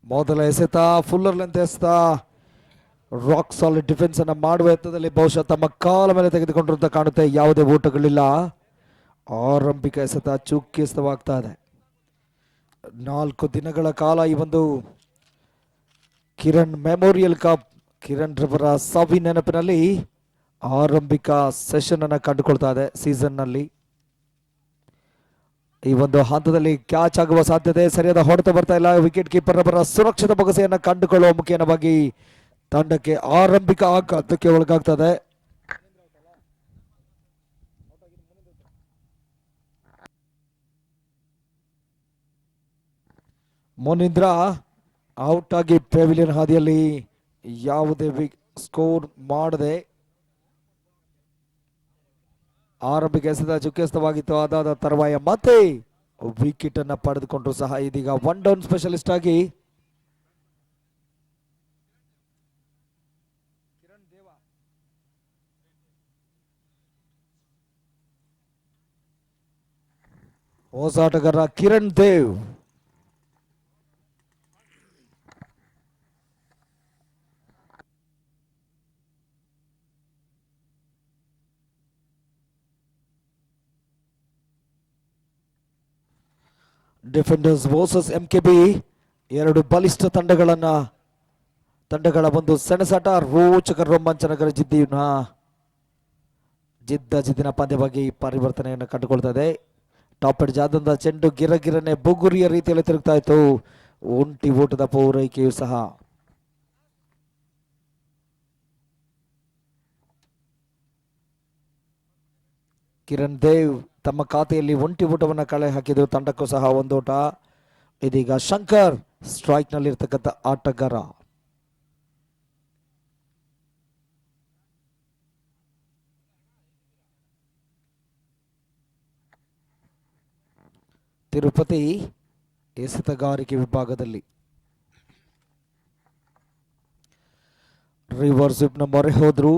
ಮೊದಲ ಎಸೆತ fuller length ಎಸೆತ ರಾಕ್ ಸಾಲಿಡ್ ಡಿಫೆನ್ಸ್ ಅನ್ನ ಮಾಡುವ ಎತ್ತದಲ್ಲಿ ಬಹುಶಃ ತಮ್ಮ ಕಾಲ ಮೇಲೆ ತೆಗೆದುಕೊಂಡಿರುವಂತ ಕಾಣುತ್ತೆ. ಯಾವುದೇ ಓಟಗಳಿಲ್ಲ. ಆರಂಭಿಕ ಎಸೆತ ಚುಕ್ಕಿ ಎಸೆತವಾಗ್ತಾ ಇದೆ. 4 ದಿನಗಳ ಕಾಲ ಈ ಒಂದು ಕಿರಣ್ ಮೆಮೋರಿಯಲ್ ಕಪ್ ಕಿರಣ್ ರವರ ಸವಿ ನೆನಪಿನಲ್ಲಿ ಆರಂಭಿಕ ಸೆಷನ್ ಅನ್ನ ಕಂಡುಕೊಳ್ತಾ ಇದೆ. ಸೀಸನ್ ನಲ್ಲಿ ಈ ಒಂದು ಹಂತದಲ್ಲಿ ಕ್ಯಾಚ್ ಆಗುವ ಸಾಧ್ಯತೆ, ಸರಿಯಾದ ಹೊಡೆತ ಬರ್ತಾ ಇಲ್ಲ. ವಿಕೆಟ್ ಕೀಪರ್ ರವರ ಸುರಕ್ಷಿತ ಬೊಗಸೆಯನ್ನು ಕಂಡುಕೊಳ್ಳುವ ಮುಖೇನವಾಗಿ ತಂಡಕ್ಕೆ ಆರಂಭಿಕ ಆಘಾತಕ್ಕೆ ಒಳಗಾಗ್ತದೆ. ಮುನೀಂದ್ರ ಔಟ್ ಆಗಿ ಪೆವಿಲಿಯನ್ ಹಾದಿಯಲ್ಲಿ ಯಾವುದೇ ಸ್ಕೋರ್ ಮಾಡದೆ ಆರಂಭಿಕ ಎಸೆತ ಚುಕ್ಕೆಸ್ತವಾಗಿತ್ತು. ಅದಾದ ತರುವಾಯ ಮತ್ತೆ ವಿಕೆಟ್ ಅನ್ನ ಪಡೆದುಕೊಂಡ್ರು ಸಹ ಇದೀಗ ಒನ್ ಡೌನ್ ಸ್ಪೆಷಲಿಸ್ಟ್ ಆಗಿ ಹೊಸ ಆಟಗಾರ Kiran Dev. Defenders versus MKB, ಎರಡು ಬಲಿಷ್ಠ ತಂಡಗಳ ಒಂದು ಸೆಣಸಾಟ ರೋಚಕ ರೋಮಾಂಚನಕರ ಜಿದ್ದಿನ ಪಂದ್ಯವಾಗಿ ಪರಿವರ್ತನೆಯನ್ನು ಕಂಡುಕೊಳ್ತದೆ. ಟಾಪ್ ಎಡ್ ಜಾದಂತ ಚೆಂಡು ಗಿರಗಿರನೆ ಬುಗುರಿಯ ರೀತಿಯಲ್ಲಿ ತಿರುಗ್ತಾ ಇತ್ತು. ಒಂಟಿ ಓಟದ ಪೂರೈಕೆಯೂ ಸಹ ಕಿರಣ್ ದೇವ್ ತಮ್ಮ ಖಾತೆಯಲ್ಲಿ ಒಂಟಿ ಓಟವನ್ನು ಕಳೆ ಹಾಕಿದ್ರು. ತಂಡಕ್ಕೂ ಸಹ ಒಂದೋಟ. ಇದೀಗ ಶಂಕರ್ ಸ್ಟ್ರೈಕ್ ನಲ್ಲಿ ಇರ್ತಕ್ಕಂಥ ಆಟಗಾರ. ತಿರುಪತಿ ಎಸೆತಗಾರಿಕೆ ವಿಭಾಗದಲ್ಲಿ ರಿವರ್ಸ್ ವಿಪ್ ನ ಮೊರೆ ಹೋದ್ರು.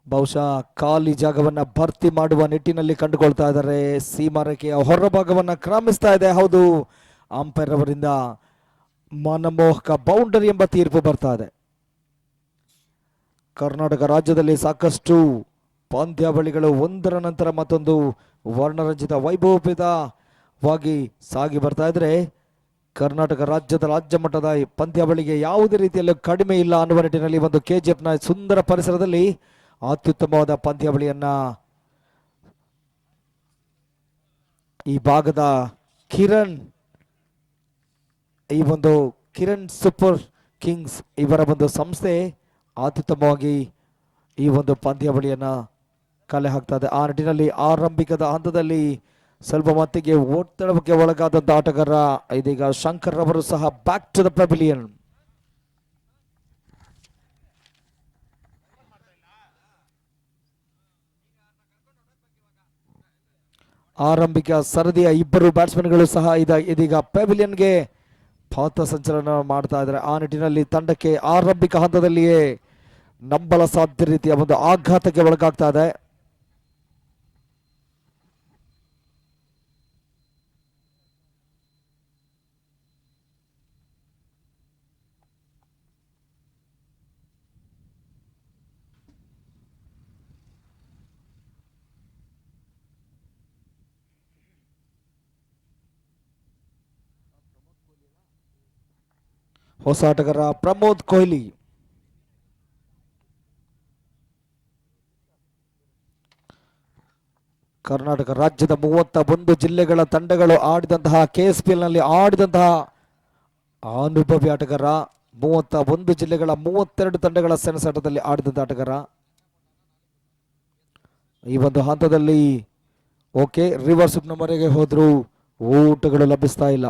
ಬಹುಶಃ ಖಾಲಿ ಜಾಗವನ್ನ ಭರ್ತಿ ಮಾಡುವ ನಿಟ್ಟಿನಲ್ಲಿ ಕಂಡುಕೊಳ್ತಾ ಇದ್ದಾರೆ. ಸೀಮಾರೇಖೆಯ ಹೊರಭಾಗವನ್ನ ಕ್ರಮಿಸ್ತಾ ಇದೆ. ಹೌದು, ಅಂಪೈರ್ ಅವರಿಂದ ಮನಮೋಹಕ ಬೌಂಡರಿ ಎಂಬ ತೀರ್ಪು ಬರ್ತಾ ಇದೆ. ಕರ್ನಾಟಕ ರಾಜ್ಯದಲ್ಲಿ ಸಾಕಷ್ಟು ಪಂದ್ಯಾವಳಿಗಳು ಒಂದರ ನಂತರ ಮತ್ತೊಂದು ವರ್ಣರಂಜಿತ ವೈಭವೋಪೇತವಾಗಿ ಸಾಗಿ ಬರ್ತಾ ಇದ್ರೆ, ಕರ್ನಾಟಕ ರಾಜ್ಯದ ರಾಜ್ಯ ಮಟ್ಟದ ಪಂದ್ಯಾವಳಿಗೆ ಯಾವುದೇ ರೀತಿಯಲ್ಲೂ ಕಡಿಮೆ ಇಲ್ಲ ಅನ್ನುವ ನಿಟ್ಟಿನಲ್ಲಿ ಒಂದು KGF ನ ಸುಂದರ ಪರಿಸರದಲ್ಲಿ ಅತ್ಯುತ್ತಮವಾದ ಪಂದ್ಯಾವಳಿಯನ್ನ ಈ ಭಾಗದ ಕಿರಣ್ ಸೂಪರ್ ಕಿಂಗ್ಸ್ ಇವರ ಒಂದು ಸಂಸ್ಥೆ ಅತ್ಯುತ್ತಮವಾಗಿ ಈ ಒಂದು ಪಂದ್ಯಾವಳಿಯನ್ನ ಕಲೆ ಹಾಕ್ತಾ ಇದೆ. ಆ ನಿಟ್ಟಿನಲ್ಲಿ ಆರಂಭಿಕದ ಹಂತದಲ್ಲಿ ಸ್ವಲ್ಪ ಮಟ್ಟಿಗೆ ಒತ್ತಡಕ್ಕೆ ಒಳಗಾದಂತ ಆಟಗಾರ ಇದೀಗ ಶಂಕರ್ ಅವರು ಸಹ ಬ್ಯಾಕ್ ಟು ದ ಪೆವಿಲಿಯನ್. ಆರಂಭಿಕ ಸರದಿಯ ಇಬ್ಬರು ಬ್ಯಾಟ್ಸ್ಮನ್ಗಳು ಸಹ ಇದೀಗ ಪೆವಿಲಿಯನ್ಗೆ ಪಾತ ಸಂಚಲನ ಮಾಡ್ತಾ ಇದ್ದಾರೆ. ಆ ನಿಟ್ಟಿನಲ್ಲಿ ತಂಡಕ್ಕೆ ಆರಂಭಿಕ ಹಂತದಲ್ಲಿಯೇ ನಂಬಲ ಸಾಧ್ಯ ರೀತಿಯ ಒಂದು ಆಘಾತಕ್ಕೆ ಒಳಗಾಗ್ತಾ ಇದೆ. ಹೊಸ ಆಟಗಾರ ಪ್ರಮೋದ್ ಕೊಹ್ಲಿ. ಕರ್ನಾಟಕ ರಾಜ್ಯದ 31 ಜಿಲ್ಲೆಗಳ ತಂಡಗಳು ಆಡಿದಂತಹ KSPL ನಲ್ಲಿ ಆಡಿದಂತಹ ಅನುಭವಿ ಆಟಗಾರ. 31 ಜಿಲ್ಲೆಗಳ 32 ತಂಡಗಳ ಸೆಣಸಾಟದಲ್ಲಿ ಆಡಿದಂತಹ ಆಟಗಾರ. ಈ ಒಂದು ಹಂತದಲ್ಲಿ ಓಕೆ ರಿವರ್ಸ್ ಮೊರೆಗೆ ಹೋದ್ರು, ಊಟಗಳು ಲಭಿಸ್ತಾ ಇಲ್ಲ.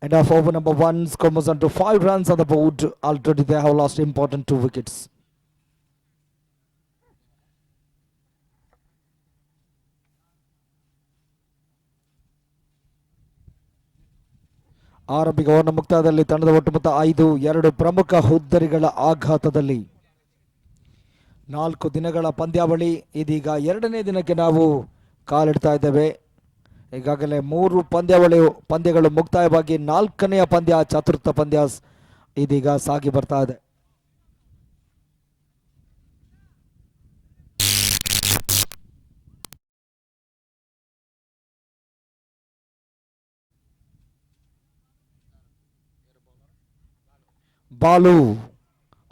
And off over number 1 comes on to 5 runs on the board. Already they have lost important 2 wickets. ಆರಂಭಿಕ ಓವರ್ನ ಮುಕ್ತಾಯದಲ್ಲಿ ತಂಡದ ಒಟ್ಟು ಮೊತ್ತ 5. 2 ಪ್ರಮುಖ ಹುದ್ದರಿಗಳ ಆಘಾತದಲ್ಲಿ 4 ದಿನಗಳ ಪಂದ್ಯಾವಳಿ ಇದೀಗ 2ನೇ ದಿನಕ್ಕೆ ನಾವು ಕಾಲಿಡ್ತಾ ಇದ್ದೇವೆ. ಈಗಾಗಲೇ 3 ಪಂದ್ಯಗಳು ಮುಕ್ತಾಯವಾಗಿ 4ನೆಯ ಪಂದ್ಯ, ಚತುರ್ಥ ಪಂದ್ಯ ಇದೀಗ ಸಾಗಿ ಬರ್ತಾ ಇದೆ. ಬಾಲು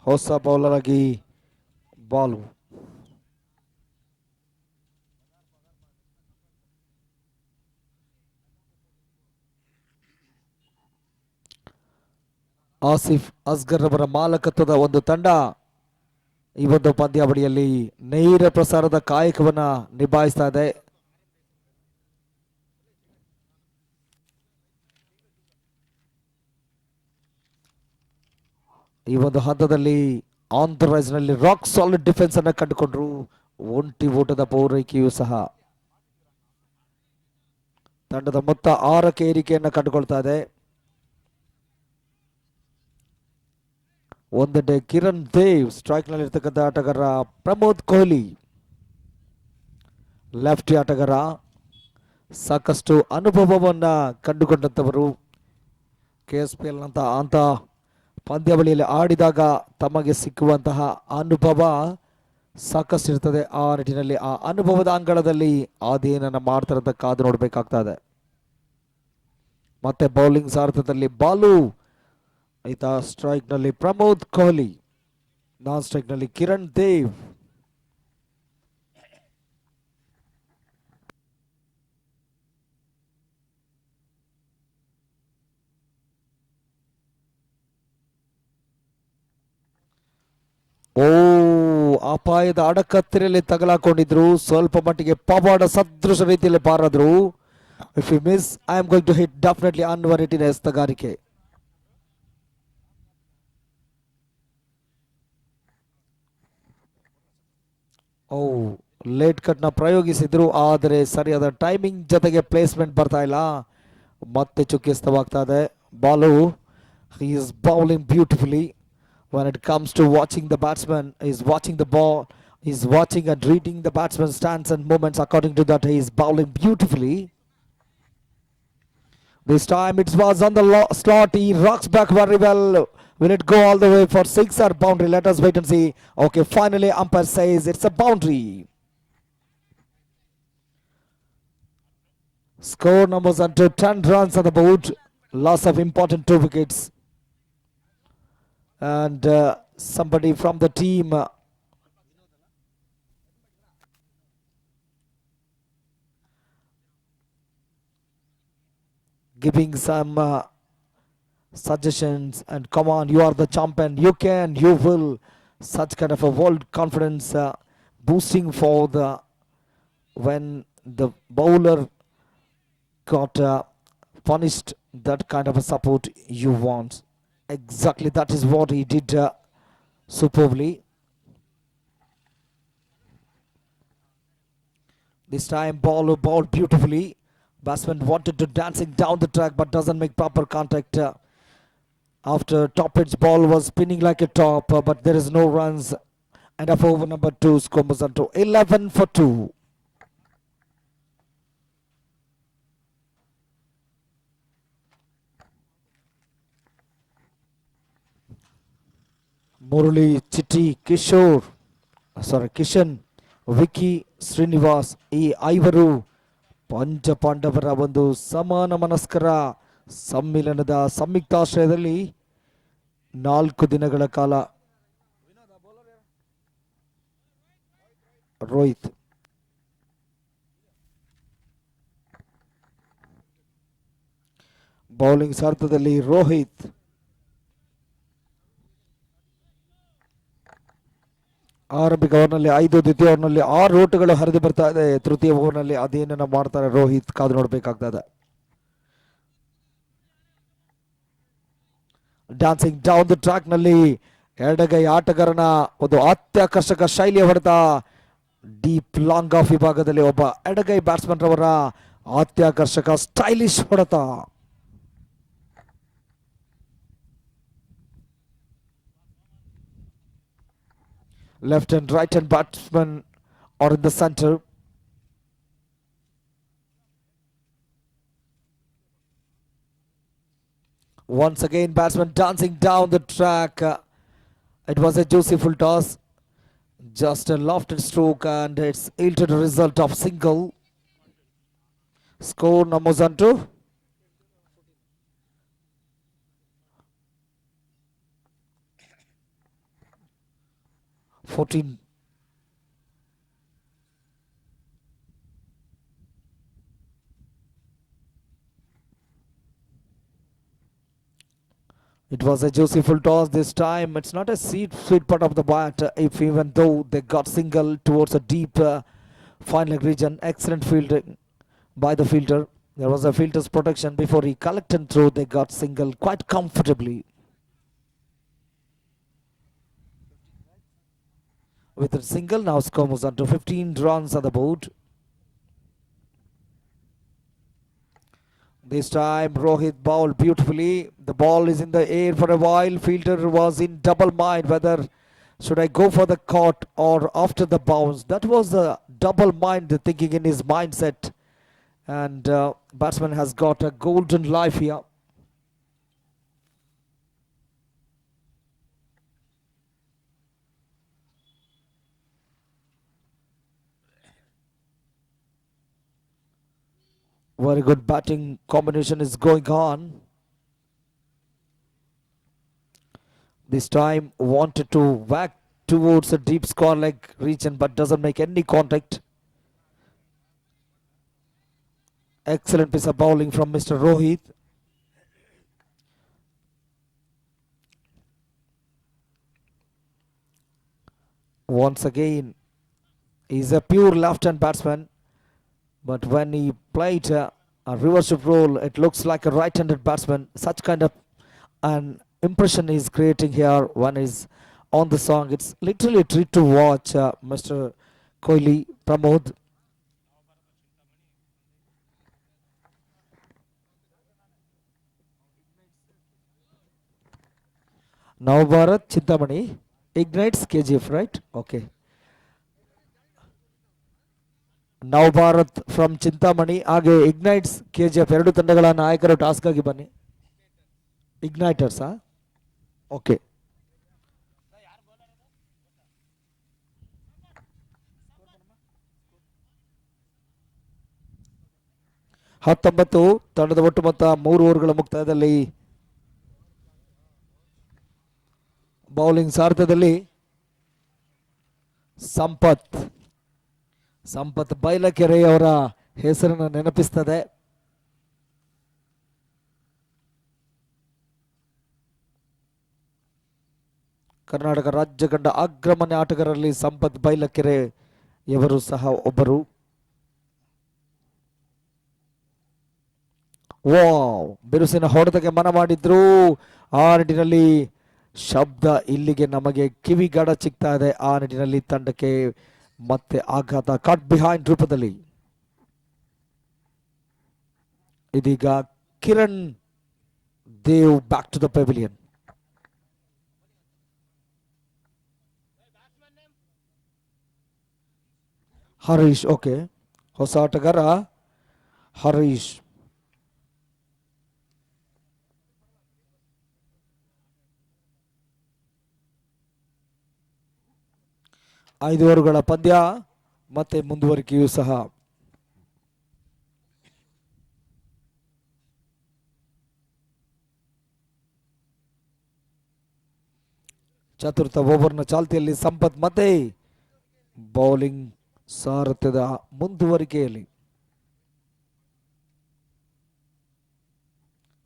ಹೊಸ ಬೌಲರ್ ಆಗಿ ಬಾಲು. ಆಸಿಫ್ ಅಸ್ಗರ್ ಅವರ ಮಾಲಕತ್ವದ ಒಂದು ತಂಡ ಈ ಒಂದು ಪಂದ್ಯಾವಳಿಯಲ್ಲಿ ನೇರ ಪ್ರಸಾರದ ಕಾಯಕವನ್ನ ನಿಭಾಯಿಸ್ತಾ ಇದೆ. ಈ ಒಂದು ಹಂತದಲ್ಲಿ ಆನ್ ದ ರೈಸ್ ನಲ್ಲಿ ರಾಕ್ ಸಾಲಿಡ್ ಡಿಫೆನ್ಸ್ ಅನ್ನು ಕಂಡುಕೊಂಡ್ರು. ಒಂಟಿ ಓಟದ ಪೂರೈಕೆಯೂ ಸಹ ತಂಡದ ಮೊತ್ತ 6ಕ್ಕೆ ಏರಿಕೆಯನ್ನು ಕಂಡುಕೊಳ್ತಾ ಇದೆ. ಒಂದೆಡೆ ಕಿರಣ್ ದೇವ್, ಸ್ಟ್ರೈಕ್ ನಲ್ಲಿ ಇರ್ತಕ್ಕಂಥ ಆಟಗಾರ ಪ್ರಮೋದ್ ಕೊಹ್ಲಿ, ಲೆಫ್ಟಿ ಆಟಗಾರ, ಸಾಕಷ್ಟು ಅನುಭವವನ್ನ ಕಂಡುಕೊಂಡಂತವರು. KSPL ಅಂತ ಪಂದ್ಯಾವಳಿಯಲ್ಲಿ ಆಡಿದಾಗ ತಮಗೆ ಸಿಕ್ಕುವಂತಹ ಅನುಭವ ಸಾಕಷ್ಟು ಇರ್ತದೆ. ಆ ನಿಟ್ಟಿನಲ್ಲಿ ಆ ಅನುಭವದ ಅಂಗಳದಲ್ಲಿ ಅದೇನನ್ನ ಮಾಡ್ತಾರಂತ ಕಾದು ನೋಡಬೇಕಾಗ್ತಾ ಇದೆ. ಮತ್ತೆ ಬೌಲಿಂಗ್ ಸಾರಥ್ಯದಲ್ಲಿ ಬಾಲು, ಈತ ಸ್ಟ್ರೈಕ್ ನಲ್ಲಿ ಪ್ರಮೋದ್ ಕೊಹ್ಲಿ, ನಾನ್ ಸ್ಟ್ರೈಕ್ ನಲ್ಲಿ ಕಿರಣ್ ದೇವ್. ಓ, ಅಪಾಯದ ಅಡಕತ್ತಿರಲ್ಲಿ ತಗಲಾಕೊಂಡಿದ್ರು. ಸ್ವಲ್ಪ ಮಟ್ಟಿಗೆ ಪವಾಡ ಸದೃಶ ರೀತಿಯಲ್ಲಿ ಪಾರಾದ್ರು. If you miss I am going to hit definitely Anwar it in ಎಸ್ತಗಾರಿಕೆ. ಓ, ಲೇಟ್ ಕಟ್ ನ ಪ್ರಯೋಗಿಸಿದ್ರು, ಆದರೆ ಸರಿಯಾದ ಟೈಮಿಂಗ್ ಜೊತೆಗೆ ಪ್ಲೇಸ್ಮೆಂಟ್ ಬರ್ತಾ ಇಲ್ಲ. ಮತ್ತೆ ಚುಕ್ಕಿಸ್ತವಾಗ್ತಾ ಇದೆ. Balu, he is bowling beautifully. When it comes to watching the batsman, he is watching the ball, he is watching and reading the batsman's stance and movements. According to that, he is bowling beautifully. This time it was on the slot. He rocks back very well. Will it go all the way for 6 or boundary? Let us wait and see. Okay, finally umpire says it's a boundary. Score numbers unto 10 runs on the board. Loss of important 2 wickets. And somebody from the team giving some suggestions, and come on, you are the champion, you can, you will, such kind of a world confidence boosting for the when the bowler got punished. That kind of a support you want. Exactly, that is what he did superbly. This time ball beautifully. Batsman wanted to dancing down the track but doesn't make proper contact. After top edge ball was spinning like a top, but there is no runs. And up over number 2, score was unto 11 for 2. Murali, Chitti, Kishan, Vicky, Srinivas, ಈ 5 ಪಂಚಪಾಂಡವರ ಒಂದು ಸಮಾನ ಮನಸ್ಕರ ಸಮ್ಮಿಲನದ ಸಂಯುಕ್ತಾಶ್ರಯದಲ್ಲಿ 4 ದಿನಗಳ ಕಾಲ Rohit bowling ಸಾರಥ್ಯದಲ್ಲಿ Rohit, ಆರಂಭಿಕ ಓವರ್ನಲ್ಲಿ 5, ದ್ವಿತೀಯ ಓವರ್ನಲ್ಲಿ 6 ಓಟಗಳು ಹರಿದು ಬರ್ತಾ ಇದೆ. ತೃತೀಯ ಓವರ್ನಲ್ಲಿ ಅದೇನನ್ನ ಮಾಡ್ತಾರೆ ರೋಹಿತ್, ಕಾದು ನೋಡಬೇಕಾಗ್ತದೆ. ಡ್ಯಾನ್ಸಿಂಗ್ ಡೌನ್ ದ ಟ್ರ್ಯಾಕ್ ನಲ್ಲಿ ಎಡಗೈ ಆಟಗಾರನ ಒಂದು ಅತ್ಯಾಕರ್ಷಕ ಶೈಲಿಯ ಹೊಡೆತ. ಡೀಪ್ ಲಾಂಗ್ ಆಫ್ ವಿಭಾಗದಲ್ಲಿ ಒಬ್ಬ ಎಡಗೈ ಬ್ಯಾಟ್ಸ್ಮನ್ ರವರ ಅತ್ಯಾಕರ್ಷಕ ಸ್ಟೈಲಿಶ್ ಹೊಡೆತ. Left and right hand batsmen are in the center. Once again, batsman dancing down the track. It was a juicy full toss. Just a lofted stroke and it's yielded a result of single. Score numbers on 14. It was a juicy full toss this time. It's not a sweet part of the bat. If even though they got single towards a deep fine leg region, excellent fielding by the fielder. There was a fielder's protection before he collected through. They got single quite comfortably. With a single, now score moves on to 15 runs on the board. This time Rohit bowled beautifully. The ball is in the air for a while. Fielder was in double mind whether should I go for the caught or after the bounce. That was the double mind thinking in his mindset. And batsman has got a golden life here. Very good batting combination is going on. This time wanted to whack towards a deep square leg region but doesn't make any contact. Excellent piece of bowling from Mr. Rohit. Once again, he's a pure left-hand batsman, but when he played a reverse shift role, it looks like a right-handed batsman. Such kind of an impression he's creating here when he's on the song. It's literally a treat to watch Mr. Kohli Pramod. Navbharat Chintamani ignites KGF, right? Okay. Navbharat from Chintamani ಹಾಗೆ ಇಗ್ನೈಟ್ಸ್ KGF ಎರಡು ತಂಡಗಳ ನಾಯಕರು task ಆಗಿ ಬನ್ನಿ. ಇಗ್ನೈಟರ್ಸಾ? Okay. 19 ತಂಡದ ಒಟ್ಟು ಮೊತ್ತ 3 ಓವರ್ಗಳ ಮುಕ್ತಾಯದಲ್ಲಿ bowling ಸಾರಥ್ಯದಲ್ಲಿ Sampath ಬೈಲಕೆರೆಯವರ ಹೆಸರನ್ನು ನೆನಪಿಸ್ತದೆ. ಕರ್ನಾಟಕ ರಾಜ್ಯ ಕಂಡ ಅಗ್ರಮಾನ್ಯ ಆಟಗಾರರಲ್ಲಿ ಸಂಪತ್ ಬೈಲಕೆರೆ ಇವರು ಸಹ ಒಬ್ಬರು. ವಾವ್, ಬಿರುಸಿನ ಹೊಡೆತಕ್ಕೆ ಮನ ಮಾಡಿದ್ರು. ಆ ನಿಟ್ಟಿನಲ್ಲಿ ಶಬ್ದ ಇಲ್ಲಿಗೆ ನಮಗೆ ಕಿವಿಗಾಡ ಸಿಗ್ತಾ ಇದೆ. ಆ ನಿಟ್ಟಿನಲ್ಲಿ ತಂಡಕ್ಕೆ ಮತ್ತೆ ಆಘಾತ ಕಟ್ ಬಿಹೈಂಡ್ ರೂಪದಲ್ಲಿ. ಇದೀಗ Kiran Dev back to the pavilion. Harish, okay, ಹೊಸ ಆಟಗಾರ ಹರೀಶ್. ಐದು ಓವರ್ಗಳ ಪಂದ್ಯ ಮತ್ತೆ ಮುಂದುವರಿಕೆಯೂ ಸಹ. ಚತುರ್ಥ ಓವರ್ನ ಚಾಲ್ತಿಯಲ್ಲಿ ಸಂಪತ್ ಮತ್ತೆ ಬೌಲಿಂಗ್ ಸಾರಥ್ಯದ ಮುಂದುವರಿಕೆಯಲ್ಲಿ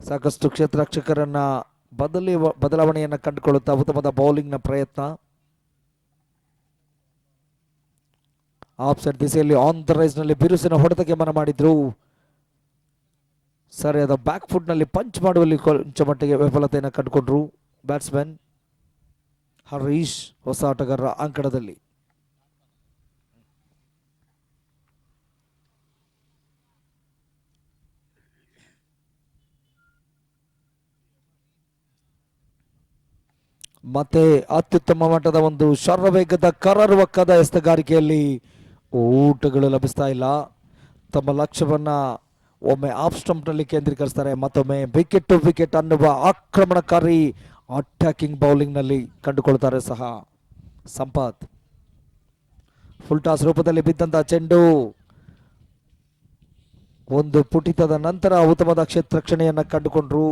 ಸಾಕಷ್ಟು ಕ್ಷೇತ್ರ ರಕ್ಷಕರನ್ನ ಬದಲಾವಣೆಯನ್ನು ಕಂಡುಕೊಳ್ಳುತ್ತಾ ಉತ್ತಮದ ಬೌಲಿಂಗ್ನ ಪ್ರಯತ್ನ. ಆಫ್ ಸೈಡ್ ದಿಸೆಯಲ್ಲಿ ಆನ್ ದ ರೈಸ್ ನಲ್ಲಿ ಬಿರುಸಿನ ಹೊಡೆತಕ್ಕೆ ಮನ ಮಾಡಿದ್ರು. ಸರಿಯಾದ ಬ್ಯಾಕ್ ಫುಟ್ ನಲ್ಲಿ ಪಂಚ್ ಮಾಡುವಲ್ಲಿ ಕೊಂಚ ಮಟ್ಟಿಗೆ ವಿಫಲತೆಯನ್ನು ಕಂಡುಕೊಂಡ್ರು ಬ್ಯಾಟ್ಸ್ಮನ್ ಹರೀಶ್, ಹೊಸ ಆಟಗಾರರ ಅಂಕಣದಲ್ಲಿ. ಮತ್ತೆ ಅತ್ಯುತ್ತಮ ಮಟ್ಟದ ಒಂದು ಶರವೇಗದ ಕರಾರುವಕ್ಕಾದ ಎಸ್ತಗಾರಿಕೆಯಲ್ಲಿ ಊಟಗಳು ಲಭಿಸ್ತಾ ಇಲ್ಲ. ತಮ್ಮ ಲಕ್ಷ್ಯವನ್ನ ಒಮ್ಮೆ ಆಫ್ ಸ್ಟಂಪ್ನಲ್ಲಿ ಕೇಂದ್ರೀಕರಿಸ್ತಾರೆ, ಮತ್ತೊಮ್ಮೆ ವಿಕೆಟ್ ಟು ವಿಕೆಟ್ ಅನ್ನುವ ಆಕ್ರಮಣಕಾರಿ ಅಟ್ಯಾಕಿಂಗ್ ಬೌಲಿಂಗ್ನಲ್ಲಿ ಕಂಡುಕೊಳ್ತಾರೆ ಸಹ ಸಂಪತ್. ಫುಲ್ ಟಾಸ್ ರೂಪದಲ್ಲಿ ಬಿದ್ದಂತ ಚೆಂಡು ಒಂದು ಪುಟಿತದ ನಂತರ ಉತ್ತಮದ ಕ್ಷೇತ್ರ ರಕ್ಷಣೆಯನ್ನು ಕಂಡುಕೊಂಡ್ರು.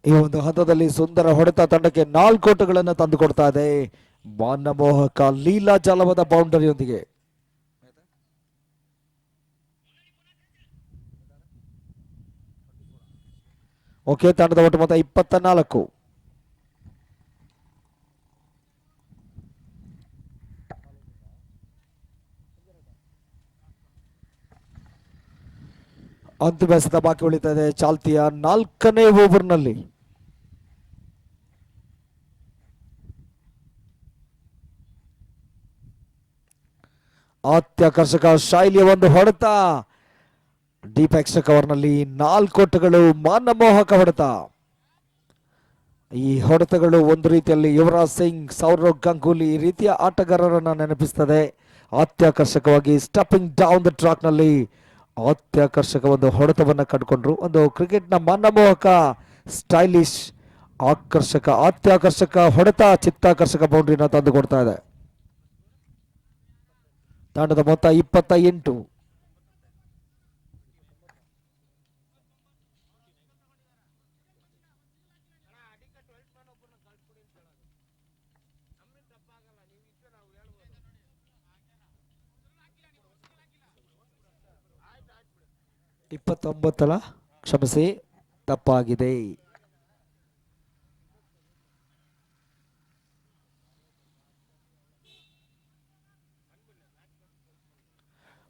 ಈ ಒಂದು ಹಂತದಲ್ಲಿ ಸುಂದರ ಹೊಡೆತ ತಂಡಕ್ಕೆ 4 ಓಟಗಳನ್ನು ತಂದುಕೊಡ್ತಾ ಇದೆ. ಮನಮೋಹಕ ಲೀಲಾಜಾಲವಾದ ಬೌಂಡರಿಯೊಂದಿಗೆ. ಓಕೆ, ತಂಡದ ಒಟ್ಟು ಮೊತ್ತ 24. ಅಂತಿಮ ಎಸೆತ ಬಾಕಿ ಉಳಿತಾ ಇದೆ ಚಾಲ್ತಿಯ 4ನೇ ಓವರ್ನಲ್ಲಿ. ಅತ್ಯಾಕರ್ಷಕ ಶೈಲಿಯ ಒಂದು ಹೊಡೆತ ಡೀಪ್ ಎಕ್ಸ್ಟ್ರಾ ಕವರ್ನಲ್ಲಿ 4 ಓಟಗಳು. ಮನಮೋಹಕ ಹೊಡೆತ. ಈ ಹೊಡೆತಗಳು ಒಂದು ರೀತಿಯಲ್ಲಿ ಯುವರಾಜ್ ಸಿಂಗ್, ಸೌರವ್ ಗಂಗೂಲಿ ಈ ರೀತಿಯ ಆಟಗಾರರನ್ನ ನೆನಪಿಸ್ತದೆ. ಅತ್ಯಾಕರ್ಷಕವಾಗಿ ಸ್ಟೆಪ್ಪಿಂಗ್ ಡೌನ್ ದ ಟ್ರಾಕ್ ನಲ್ಲಿ ಅತ್ಯಾಕರ್ಷಕ ಒಂದು ಹೊಡೆತವನ್ನು ಕಂಡುಕೊಂಡ್ರು. ಒಂದು ಕ್ರಿಕೆಟ್ನ ಮನಮೋಹಕ ಸ್ಟೈಲಿಶ್ ಆಕರ್ಷಕ ಅತ್ಯಾಕರ್ಷಕ ಹೊಡೆತ ಚಿತ್ತಾಕರ್ಷಕ ಬೌಂಡ್ರಿನ ತಂದುಕೊಡ್ತಾ ಇದೆ. ತಂಡದ ಮೊತ್ತ 28. ಕ್ಷಮಿಸಿ, ತಪ್ಪಾಗಿದೆ.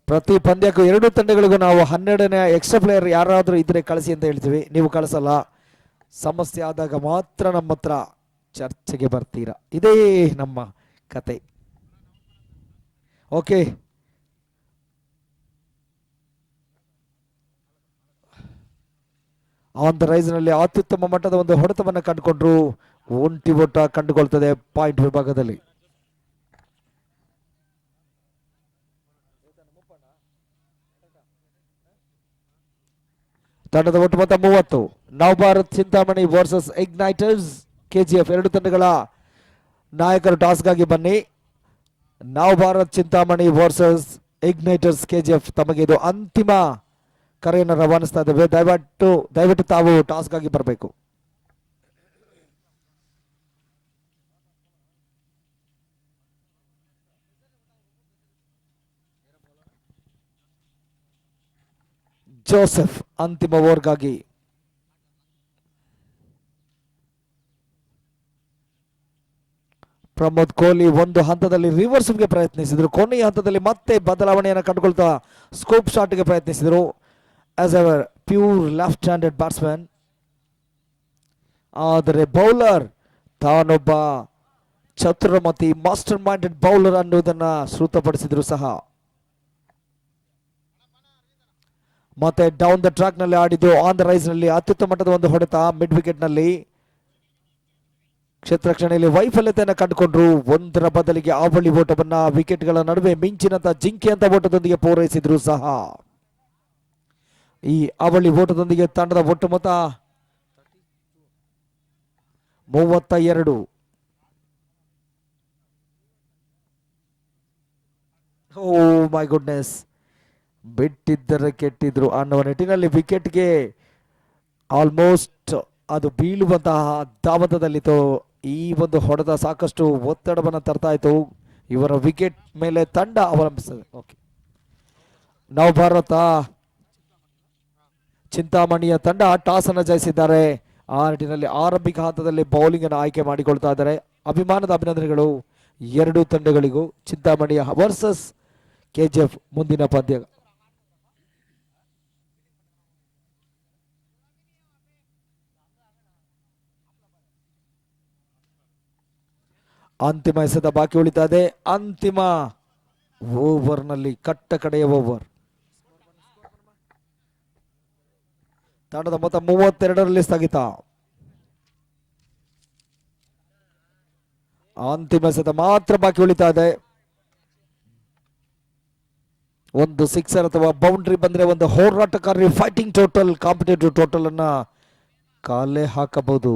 ಪ್ರತಿ ಪಂದ್ಯಕ್ಕೂ 2 ತಂಡಗಳಿಗೂ ನಾವು 12ನೇ ಎಕ್ಸ್ಟ್ರಾ ಪ್ಲೇಯರ್ ಯಾರಾದರೂ ಇದ್ರೆ ಕಳಿಸಿ ಅಂತ ಹೇಳ್ತೀವಿ. ನೀವು ಕಳಿಸಲ್ಲ. ಸಮಸ್ಯೆ ಆದಾಗ ಮಾತ್ರ ನಮ್ಮ ಹತ್ರ ಚರ್ಚೆಗೆ ಬರ್ತೀರಾ. ಇದೇ ನಮ್ಮ ಕತೆ. ಓಕೆ, ಆನ್ ದ ರೈಸ್ ನಲ್ಲಿ ಅತ್ಯುತ್ತಮ ಮಟ್ಟದ ಒಂದು ಹೊಡೆತವನ್ನು ಕಂಡುಕೊಂಡ್ರು. ಒಂಟಿ ಓಟ ಕಂಡುಕೊಳ್ತದೆ ಪಾಯಿಂಟ್ ವಿಭಾಗದಲ್ಲಿ. ತಂಡದ ಒಟ್ಟು ಮೊತ್ತ 30. Navabharat Chintamani versus igniters KGF. 2 ತಂಡಗಳ ನಾಯಕರು ಟಾಸ್ಗಾಗಿ ಬನ್ನಿ. Navabharat Chintamani versus igniters KGF ತಮಗೆ ಇದು ಅಂತಿಮ ಕರೆಯನ್ನು ರವಾನಿಸ್ತಾ ಇದ್ದೇವೆ. ದಯವಿಟ್ಟು ತಾವು ಟಾಸ್ಗಾಗಿ ಬರಬೇಕು. ಜೋಸೆಫ್ ಅಂತಿಮ ಓವರ್ಗಾಗಿ. ಪ್ರಮೋದ್ ಕೊಹ್ಲಿ ಒಂದು ಹಂತದಲ್ಲಿ ರಿವರ್ಸ್ಗೆ ಪ್ರಯತ್ನಿಸಿದರು. ಕೊನೆಯ ಹಂತದಲ್ಲಿ ಮತ್ತೆ ಬದಲಾವಣೆಯನ್ನು ಕಂಡುಕೊಳ್ತಾ ಸ್ಕೋಪ್ ಶಾಟ್ಗೆ ಪ್ರಯತ್ನಿಸಿದರು. As ever pure left handed batsman. ಆದರೆ ಬೌಲರ್ ತಾನೊಬ್ಬ ಚತುರಮತಿ ಮಾಸ್ಟರ್ ಮೈಂಡೆಡ್ ಬೌಲರ್ ಅನ್ನುವುದನ್ನು ಶ್ರುತಪಡಿಸಿದ್ರು ಸಹ. ಮತ್ತೆ ಡೌನ್ ದ ಟ್ರ್ಯಾಕ್ ನಲ್ಲಿ ಆಡಿದ್ದು ಆನ್ ದ ರೈಸ್ ನಲ್ಲಿ ಅತ್ಯುತ್ತಮ ಮಟ್ಟದ ಒಂದು ಹೊಡೆತ ಮಿಡ್ ವಿಕೆಟ್ ನಲ್ಲಿ. ಕ್ಷೇತ್ರ ರಕ್ಷಣೆಯಲ್ಲಿ ವೈಫಲ್ಯತೆಯನ್ನು ಕಂಡುಕೊಂಡ್ರು. ಒಂದರ ಬದಲಿಗೆ ಅವಳಿ ಓಟವನ್ನ ವಿಕೆಟ್ಗಳ ನಡುವೆ ಮಿಂಚಿನಂತ ಜಿಂಕೆಯಂತ ಓಟದೊಂದಿಗೆ ಪೂರೈಸಿದ್ರು ಸಹ. ಈ ಅವಳಿ ಓಟದೊಂದಿಗೆ ತಂಡದ ಒಟ್ಟು ಮೊತ್ತ 32. ಓ ಮೈ ಗುಡ್ನೆಸ್, ಬಿಟ್ಟಿದ್ದರೆ ಕೆಟ್ಟಿದ್ರು ಅನ್ನುವ ನಿಟ್ಟಿನಲ್ಲಿ ವಿಕೆಟ್ಗೆ ಆಲ್ಮೋಸ್ಟ್ ಅದು ಬೀಳುವಂತಹ ಧಾವಂತದಲ್ಲಿತ್ತು. ಈ ಒಂದು ಹೊಡೆದ ಸಾಕಷ್ಟು ಒತ್ತಡವನ್ನು ತರ್ತಾ ಇತ್ತು. ಇವರ ವಿಕೆಟ್ ಮೇಲೆ ತಂಡ ಅವಲಂಬಿಸಿದೆ. ಓಕೆ, ನವಭಾರತ ಚಿಂತಾಮಣಿಯ ತಂಡ ಟಾಸ್ ಅನ್ನು ಜಯಿಸಿದ್ದಾರೆ. ಆ ನಿಟ್ಟಿನಲ್ಲಿ ಆರಂಭಿಕ ಹಂತದಲ್ಲಿ ಬೌಲಿಂಗ್ ಅನ್ನು ಆಯ್ಕೆ ಮಾಡಿಕೊಳ್ತಾ ಇದ್ದಾರೆ. ಅಭಿಮಾನದ ಅಭಿನಂದನೆಗಳು ಎರಡೂ ತಂಡಗಳಿಗೂ. ಚಿಂತಾಮಣಿಯ ವರ್ಸಸ್ ಕೆಜಿಎಫ್ ಮುಂದಿನ ಪಂದ್ಯ. ಅಂತಿಮ ಎಸೆತ ಬಾಕಿ ಉಳಿತಾ ಇದೆ. ಅಂತಿಮ ಓವರ್ನಲ್ಲಿ ಕಟ್ಟ ಕಡೆಯ ಓವರ್. ತಂಡದ ಮೊತ್ತ 32ರಲ್ಲಿ ಸ್ಥಗಿತ. ಅಂತಿಮ ಎಸೆತ ಮಾತ್ರ ಬಾಕಿ ಉಳಿತಾ ಇದೆ. ಒಂದು ಸಿಕ್ಸರ್ ಅಥವಾ ಬೌಂಡ್ರಿ ಬಂದ್ರೆ ಒಂದು ಹೋರಾಟಕಾರಿ ಫೈಟಿಂಗ್ ಟೋಟಲ್, ಕಾಂಪಿಟೇಟಿವ್ ಟೋಟಲ್ ಅನ್ನ ಕಾಲೇ ಹಾಕಬಹುದು.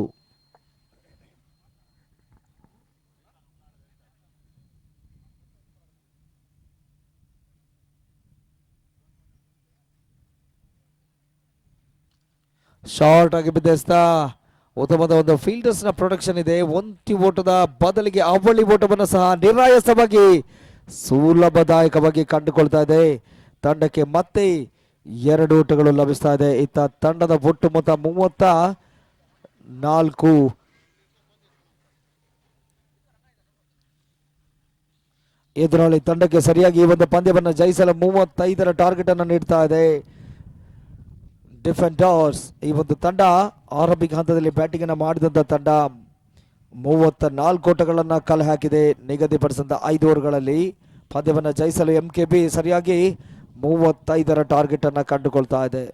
ಶಾರ್ಟ್ ಆಗಿ ಬಿದ್ದ ಉತ್ತಮದ ಒಂದು ಫೀಲ್ಡರ್ಸ್ ನ ಪ್ರೊಡಕ್ಷನ್ ಇದೆ. ಒಂಟಿ ಓಟದ ಬದಲಿಗೆ ಅವಳಿ ಓಟವನ್ನು ಸಹ ನಿರಾಯಾಸವಾಗಿ ಸುಲಭದಾಯಕವಾಗಿ ಕಂಡುಕೊಳ್ತಾ ಇದೆ. ತಂಡಕ್ಕೆ ಮತ್ತೆ 2 ಓಟಗಳು ಲಭಿಸ್ತಾ ಇದೆ. ಇತ್ತ ತಂಡದ ಒಟ್ಟು ಮೊತ್ತ 34. ಎದುರಾಳಿ ತಂಡಕ್ಕೆ ಸರಿಯಾಗಿ ಈ ಒಂದು ಪಂದ್ಯವನ್ನು ಜಯಿಸಲು 35ರ ಟಾರ್ಗೆಟ್ ಅನ್ನು ನೀಡ್ತಾ ಇದೆ ಡಿಫೆಂಡರ್ಸ್. ಈ ಒಂದು ತಂಡ ಆರಂಭಿಕ ಹಂತದಲ್ಲಿ ಬ್ಯಾಟಿಂಗ್ ಅನ್ನು ಮಾಡಿದಂತ ತಂಡ 34 ಓಟಗಳನ್ನು ಕಲೆ ಹಾಕಿದೆ. ನಿಗದಿಪಡಿಸಿದ 5 ಓವರ್ಗಳಲ್ಲಿ ಪಂದ್ಯವನ್ನು ಜಯಿಸಲು ಎಂಕೆಬಿ ಸರಿಯಾಗಿ 35ರ ಟಾರ್ಗೆಟ್ ಅನ್ನು ಕಂಡುಕೊಳ್ತಾ ಇದೆ.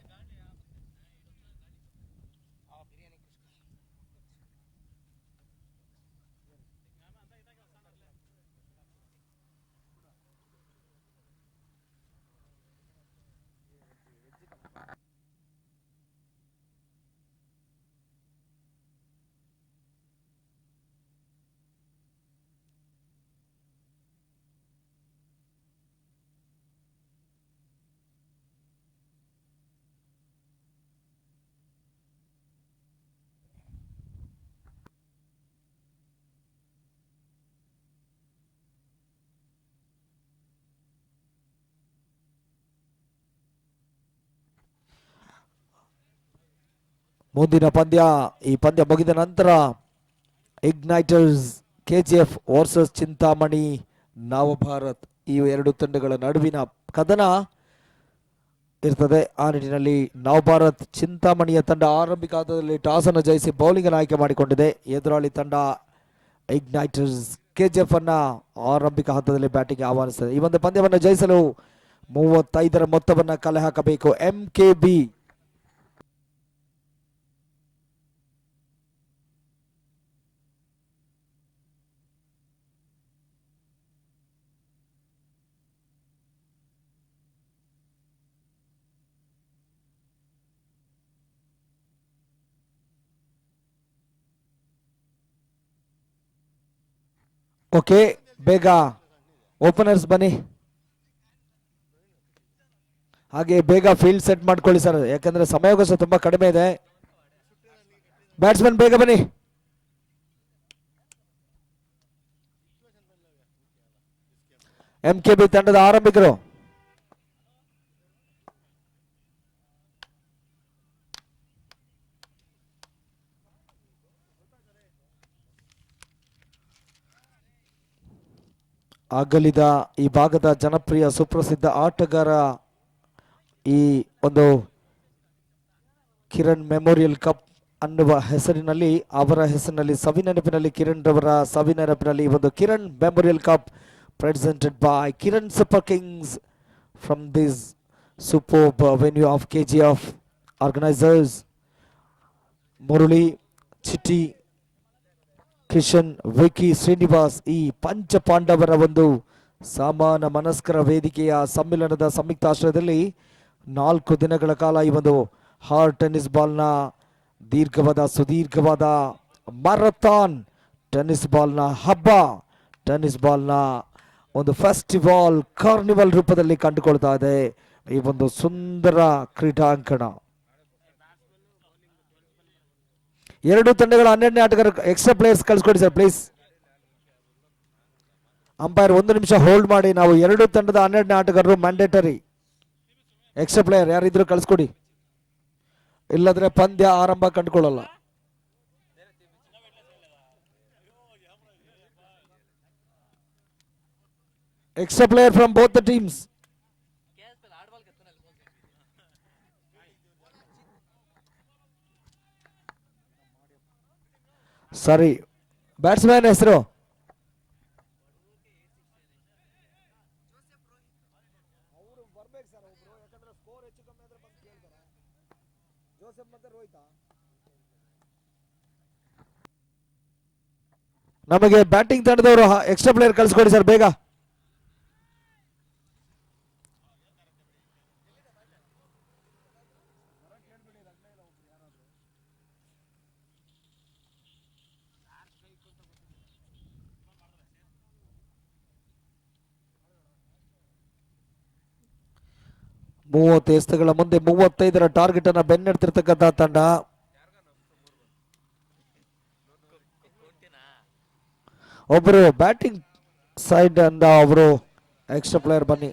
ಮುಂದಿನ ಪಂದ್ಯ, ಈ ಪಂದ್ಯ ಮುಗಿದ ನಂತರ ಇಗ್ನೈಟರ್ಸ್ ಕೆಜಿಎಫ್ ವರ್ಸಸ್ ಚಿಂತಾಮಣಿ ನವಭಾರತ್, ಈ 2 ತಂಡಗಳ ನಡುವಿನ ಕದನ ಇರ್ತದೆ. ಆ ನಿಟ್ಟಿನಲ್ಲಿ ನವಭಾರತ್ ಚಿಂತಾಮಣಿಯ ತಂಡ ಆರಂಭಿಕ ಹಂತದಲ್ಲಿ ಟಾಸ್ ಅನ್ನು ಜಯಿಸಿ ಬೌಲಿಂಗ್ ಅನ್ನು ಆಯ್ಕೆ ಮಾಡಿಕೊಂಡಿದೆ. ಎದುರಾಳಿ ತಂಡ ಇಗ್ನೈಟರ್ಸ್ ಕೆಜಿಎಫ್ ಅನ್ನ ಆರಂಭಿಕ ಹಂತದಲ್ಲಿ ಬ್ಯಾಟಿಂಗ್ ಆಹ್ವಾನಿಸಿದೆ. ಈ ಒಂದು ಪಂದ್ಯವನ್ನು ಜಯಿಸಲು 35ರ ಮೊತ್ತವನ್ನು ಕಲೆ ಹಾಕಬೇಕು ಎಂಕೆಬಿ. ಓಕೆ, ಬೇಗ ಓಪನರ್ಸ್ ಬನ್ನಿ, ಹಾಗೆ ಬೇಗ ಫೀಲ್ಡ್ ಸೆಟ್ ಮಾಡ್ಕೊಳ್ಳಿ ಸರ್, ಯಾಕಂದ್ರೆ ಸಮಯಾವಕಾಶ ತುಂಬಾ ಕಡಿಮೆ ಇದೆ. ಬ್ಯಾಟ್ಸ್ಮನ್ ಬೇಗ ಬನ್ನಿ. ಎಂಕೆಬಿ ತಂಡದ ಆರಂಭಿಕರು ಅಗಲಿದ ಈ ಭಾಗದ ಜನಪ್ರಿಯ ಸುಪ್ರಸಿದ್ಧ ಆಟಗಾರ, ಈ ಒಂದು ಕಿರಣ್ ಮೆಮೋರಿಯಲ್ ಕಪ್ ಅನ್ನುವ ಹೆಸರಿನಲ್ಲಿ, ಅವರ ಹೆಸರಿನಲ್ಲಿ ಸವಿನೆನಪಿನಲ್ಲಿ, ಕಿರಣ್ ರವರ ಸವಿನೆನಪಿನಲ್ಲಿ ಒಂದು Kiran memorial cup presented by Kiran super kings from this superb venue of KGF organisers Murali, Chiti, Kishan, Vicky, Srinivas, ಈ ಪಂಚ ಪಾಂಡವರ ಒಂದು ಸಮಾನ ಮನಸ್ಕರ ವೇದಿಕೆಯ ಸಮ್ಮಿಲನದ ಸಂಯುಕ್ತಾಶ್ರಯದಲ್ಲಿ 4 ದಿನಗಳ ಕಾಲ ಈ ಒಂದು ಹಾರ್ಡ್ ಟೆನ್ನಿಸ್ ಬಾಲ್ನ ಸುದೀರ್ಘವಾದ ಮ್ಯಾರಥಾನ್ ಟೆನ್ನಿಸ್ ಬಾಲ್ನ ಹಬ್ಬ, ಟೆನ್ನಿಸ್ ಬಾಲ್ನ ಒಂದು ಫೆಸ್ಟಿವಲ್ ಕಾರ್ನಿವಲ್ ರೂಪದಲ್ಲಿ ಕಂಡುಕೊಳ್ತಾ ಇದೆ ಈ ಒಂದು ಸುಂದರ ಕ್ರೀಡಾಂಗಣ. 2 ತಂಡಗಳ 12ನೇ ಆಟಗಾರ ಎಕ್ಸ್ಟ್ರಾ ಪ್ಲೇಯರ್ಸ್ ಕಳಿಸ್ಕೊಡಿ ಸರ್ ಪ್ಲೀಸ್. ಅಂಪೈರ್ 1 ನಿಮಿಷ ಹೋಲ್ಡ್ ಮಾಡಿ. ನಾವು 2 ತಂಡದ 12ನೇ ಆಟಗಾರರು ಮ್ಯಾಂಡೇಟರಿ. ಎಕ್ಸ್ಟ್ರಾ ಪ್ಲೇಯರ್ ಯಾರಿದ್ರು ಕಳಿಸ್ಕೊಡಿ, ಇಲ್ಲದ್ರೆ ಪಂದ್ಯ ಆರಂಭ ಕಂಡುಕೊಳ್ಳಲ್ಲ. Extra player from both the teams. Sorry, batsman ಹೆಸರು ನಮಗೆ ಬ್ಯಾಟಿಂಗ್ ತಂಡದವರು ಎಕ್ಸ್ಟ್ರಾ ಪ್ಲೇಯರ್ ಕಳಿಸ್ಕೊಡಿ ಸರ್ ಬೇಗ. ಮೂವತ್ತು ಎಸೆತಗಳ ಮುಂದೆ 35ರ ಟಾರ್ಗೆಟ್ ಅನ್ನ ಬೆನ್ನెడుತ್ತಿರತಕ್ಕಂತಹ ತಂಡ. ಒಬ್ಬರು ಬ್ಯಾಟಿಂಗ್ ಸೈಡ್ ಅಂದ ಒಬ್ರು ಎಕ್ಸ್ಟ್ರಾ ಪ್ಲೇಯರ್ ಬನ್ನಿ.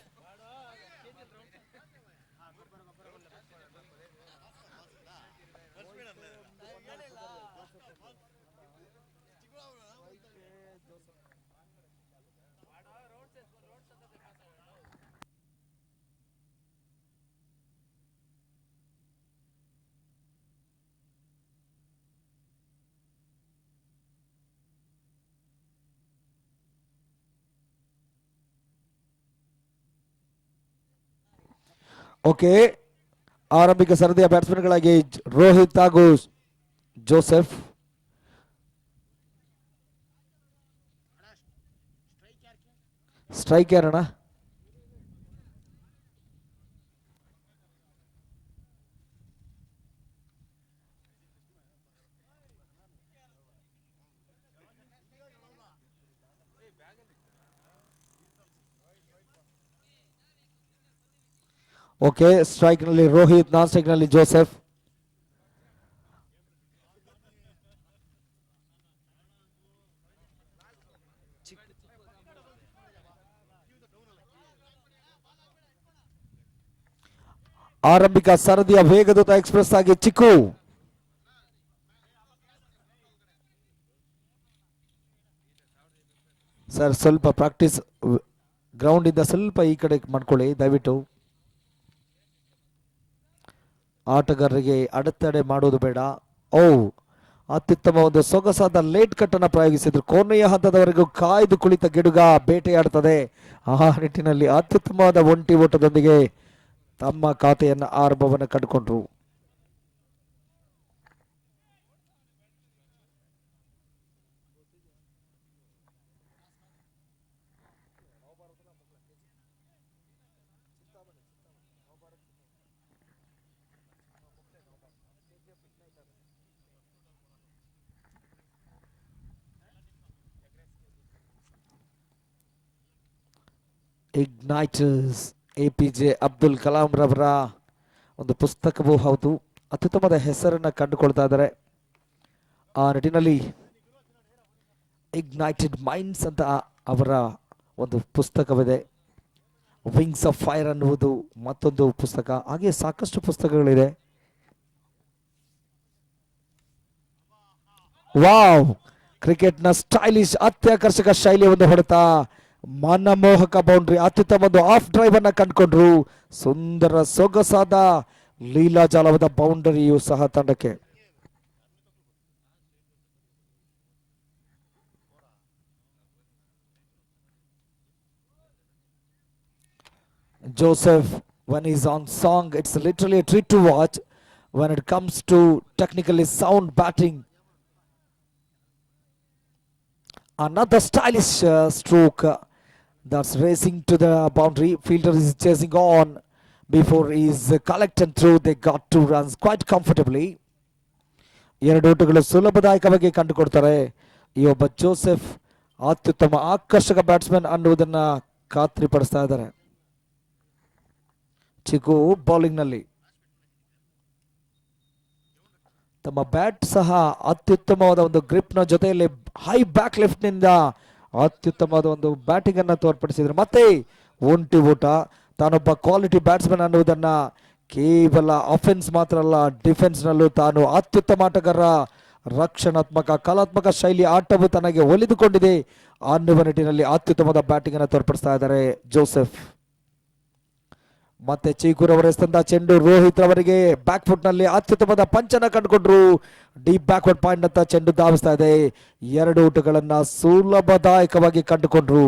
ಓಕೆ, ಆರಂಭಿಕ ಸರದಿಯ ಬ್ಯಾಟ್ಸ್ಮನ್ಗಳಾಗಿ ರೋಹಿತ್ ಹಾಗೂ ಜೋಸೆಫ್. ಸ್ಟ್ರೈಕ್ ಯಾರಣ್ಣ? ಓಕೆ, ಸ್ಟ್ರೈಕ್ ನಲ್ಲಿ ರೋಹಿತ್, ನಾನ್ ಸ್ಟ್ರೈಕ್ ನಲ್ಲಿ ಜೋಸೆಫ್. ಆರಂಭಿಕ ಸರದಿಯ ವೇಗದೂತ ಎಕ್ಸ್ಪ್ರೆಸ್ ಆಗಿ ಚಿಕ್ಕು. ಸರ್ ಸ್ವಲ್ಪ ಪ್ರಾಕ್ಟೀಸ್ ಗ್ರೌಂಡ್ ಇಂದ ಸ್ವಲ್ಪ ಈ ಕಡೆ ಮಾಡ್ಕೊಳ್ಳಿ ದಯವಿಟ್ಟು. ಆಟಗಾರರಿಗೆ ಅಡೆತಡೆ ಮಾಡುವುದು ಬೇಡ. ಓ, ಅತ್ಯುತ್ತಮ ಒಂದು ಸೊಗಸಾದ ಲೇಟ್ ಕಟ್ ಅನ್ನು ಪ್ರಯೋಗಿಸಿದ್ರು. ಕೊನೆಯ ಹಂತದವರೆಗೂ ಕಾಯ್ದು ಕುಳಿತ ಗಿಡುಗ ಬೇಟೆಯಾಡುತ್ತದೆ. ಆ ನಿಟ್ಟಿನಲ್ಲಿ ಅತ್ಯುತ್ತಮವಾದ ಒಂಟಿ ಓಟದೊಂದಿಗೆ ತಮ್ಮ ಖಾತೆಯನ್ನ ಆರಂಭವನ್ನು ಕಂಡುಕೊಂಡ್ರು. ಇಗ್ನೈಟರ್ಸ್ APJ ಅಬ್ದುಲ್ ಕಲಾಂ ರವರ ಒಂದು ಪುಸ್ತಕವೂ ಹೌದು. ಅತ್ಯುತ್ತಮವಾದ ಹೆಸರನ್ನ ಕಂಡುಕೊಳ್ತಾ ಇದ್ದಾರೆ. ಆ ನಿಟ್ಟಿನಲ್ಲಿ ಇಗ್ನೈಟೆಡ್ ಮೈಂಡ್ಸ್ ಅಂತ ಅವರ ಒಂದು ಪುಸ್ತಕವಿದೆ. ವಿಂಗ್ಸ್ ಆಫ್ ಫೈರ್ ಅನ್ನುವುದು ಮತ್ತೊಂದು ಪುಸ್ತಕ. ಹಾಗೆ ಸಾಕಷ್ಟು ಪುಸ್ತಕಗಳಿದೆ. ವಾವ್, ಕ್ರಿಕೆಟ್ನ ಸ್ಟೈಲಿಶ್ ಅತ್ಯಾಕರ್ಷಕ ಶೈಲಿಯ ಒಂದು ಹೊಡೆತ, ಮನಮೋಹಕ ಬೌಂಡ್ರಿ, ಅತ್ಯುತ್ತಮ ಒಂದು ಆಫ್ ಡ್ರೈವ್ ಅನ್ನ ಕಂಡುಕೊಂಡ್ರು. ಸುಂದರ ಸೊಗಸಾದ ಲೀಲಾಜಾಲವಾದ ಬೌಂಡರಿಯು ಸಹ ತಂಡಕ್ಕೆ. Joseph, when he's on song, it's literally a treat to watch. When it comes to technically sound batting, another stylish stroke that's racing to the boundary. Fielder is chasing on before he's collected through. They got 2 runs quite comfortably. ಎರಡು ಓಟಗಳು ಸುಲಭದಾಯಕವಾಗಿ ಕಂಡುಕೊಡ್ತಾರೆ. ಈ ಒಬ್ಬ Joseph ಅತ್ಯುತ್ತಮ ಆಕರ್ಷಕ batsman ಅನ್ನುವುದನ್ನ ಖಾತ್ರಿಪಡಿಸ್ತಾ ಇದ್ದಾರೆ. ಚಿಕು bowling ನಲ್ಲಿ ತಮ್ಮ bat ಸಹ ಅತ್ಯುತ್ತಮವಾದ ಒಂದು ಗ್ರಿಪ್ ನ ಜೊತೆಯಲ್ಲಿ ಹೈ ಬ್ಯಾಕ್ ಲೆಫ್ಟ್ ನಿಂದ ಅತ್ಯುತ್ತಮವಾದ ಒಂದು ಬ್ಯಾಟಿಂಗ್ ಅನ್ನ ತೋರ್ಪಡಿಸಿದ್ರು. ಮತ್ತೆ ಒಂಟಿ ಊಟ, ತಾನೊಬ್ಬ ಕ್ವಾಲಿಟಿ ಬ್ಯಾಟ್ಸ್ಮನ್ ಅನ್ನುವುದನ್ನ ಕೇವಲ ಅಫೆನ್ಸ್ ಮಾತ್ರ ಅಲ್ಲ, ಡಿಫೆನ್ಸ್ ನಲ್ಲೂ ತಾನು ಅತ್ಯುತ್ತಮ ಆಟಗಾರ ರಕ್ಷಣಾತ್ಮಕ ಕಲಾತ್ಮಕ ಶೈಲಿ ಆಟವು ತನಗೆ ಒಲಿದುಕೊಂಡಿದೆ ಅನ್ನುವ ನಿಟ್ಟಿನಲ್ಲಿ ಅತ್ಯುತ್ತಮವಾದ ಬ್ಯಾಟಿಂಗ್ ಅನ್ನು ತೋರ್ಪಡಿಸ್ತಾ ಇದ್ದಾರೆ ಜೋಸೆಫ್. ಮತ್ತೆ ಚೀಕೂರ್ ಅವರು ಎಸ್ತಂತ ಚೆಂಡು ರೋಹಿತ್ ಅವರಿಗೆ ಬ್ಯಾಕ್ ಫುಟ್ ನಲ್ಲಿ ಅತ್ಯುತ್ತಮವಾದ ಪಂಚನ ಕಂಡುಕೊಂಡ್ರು. ಡೀಪ್ ಬ್ಯಾಕ್ವರ್ಡ್ ಪಾಯಿಂಟ್ ಅಂತ ಚೆಂಡು ಧಾವಿಸ್ತಾ ಇದೆ. 2 ಔಟುಗಳನ್ನ ಸುಲಭದಾಯಕವಾಗಿ ಕಂಡುಕೊಂಡ್ರು.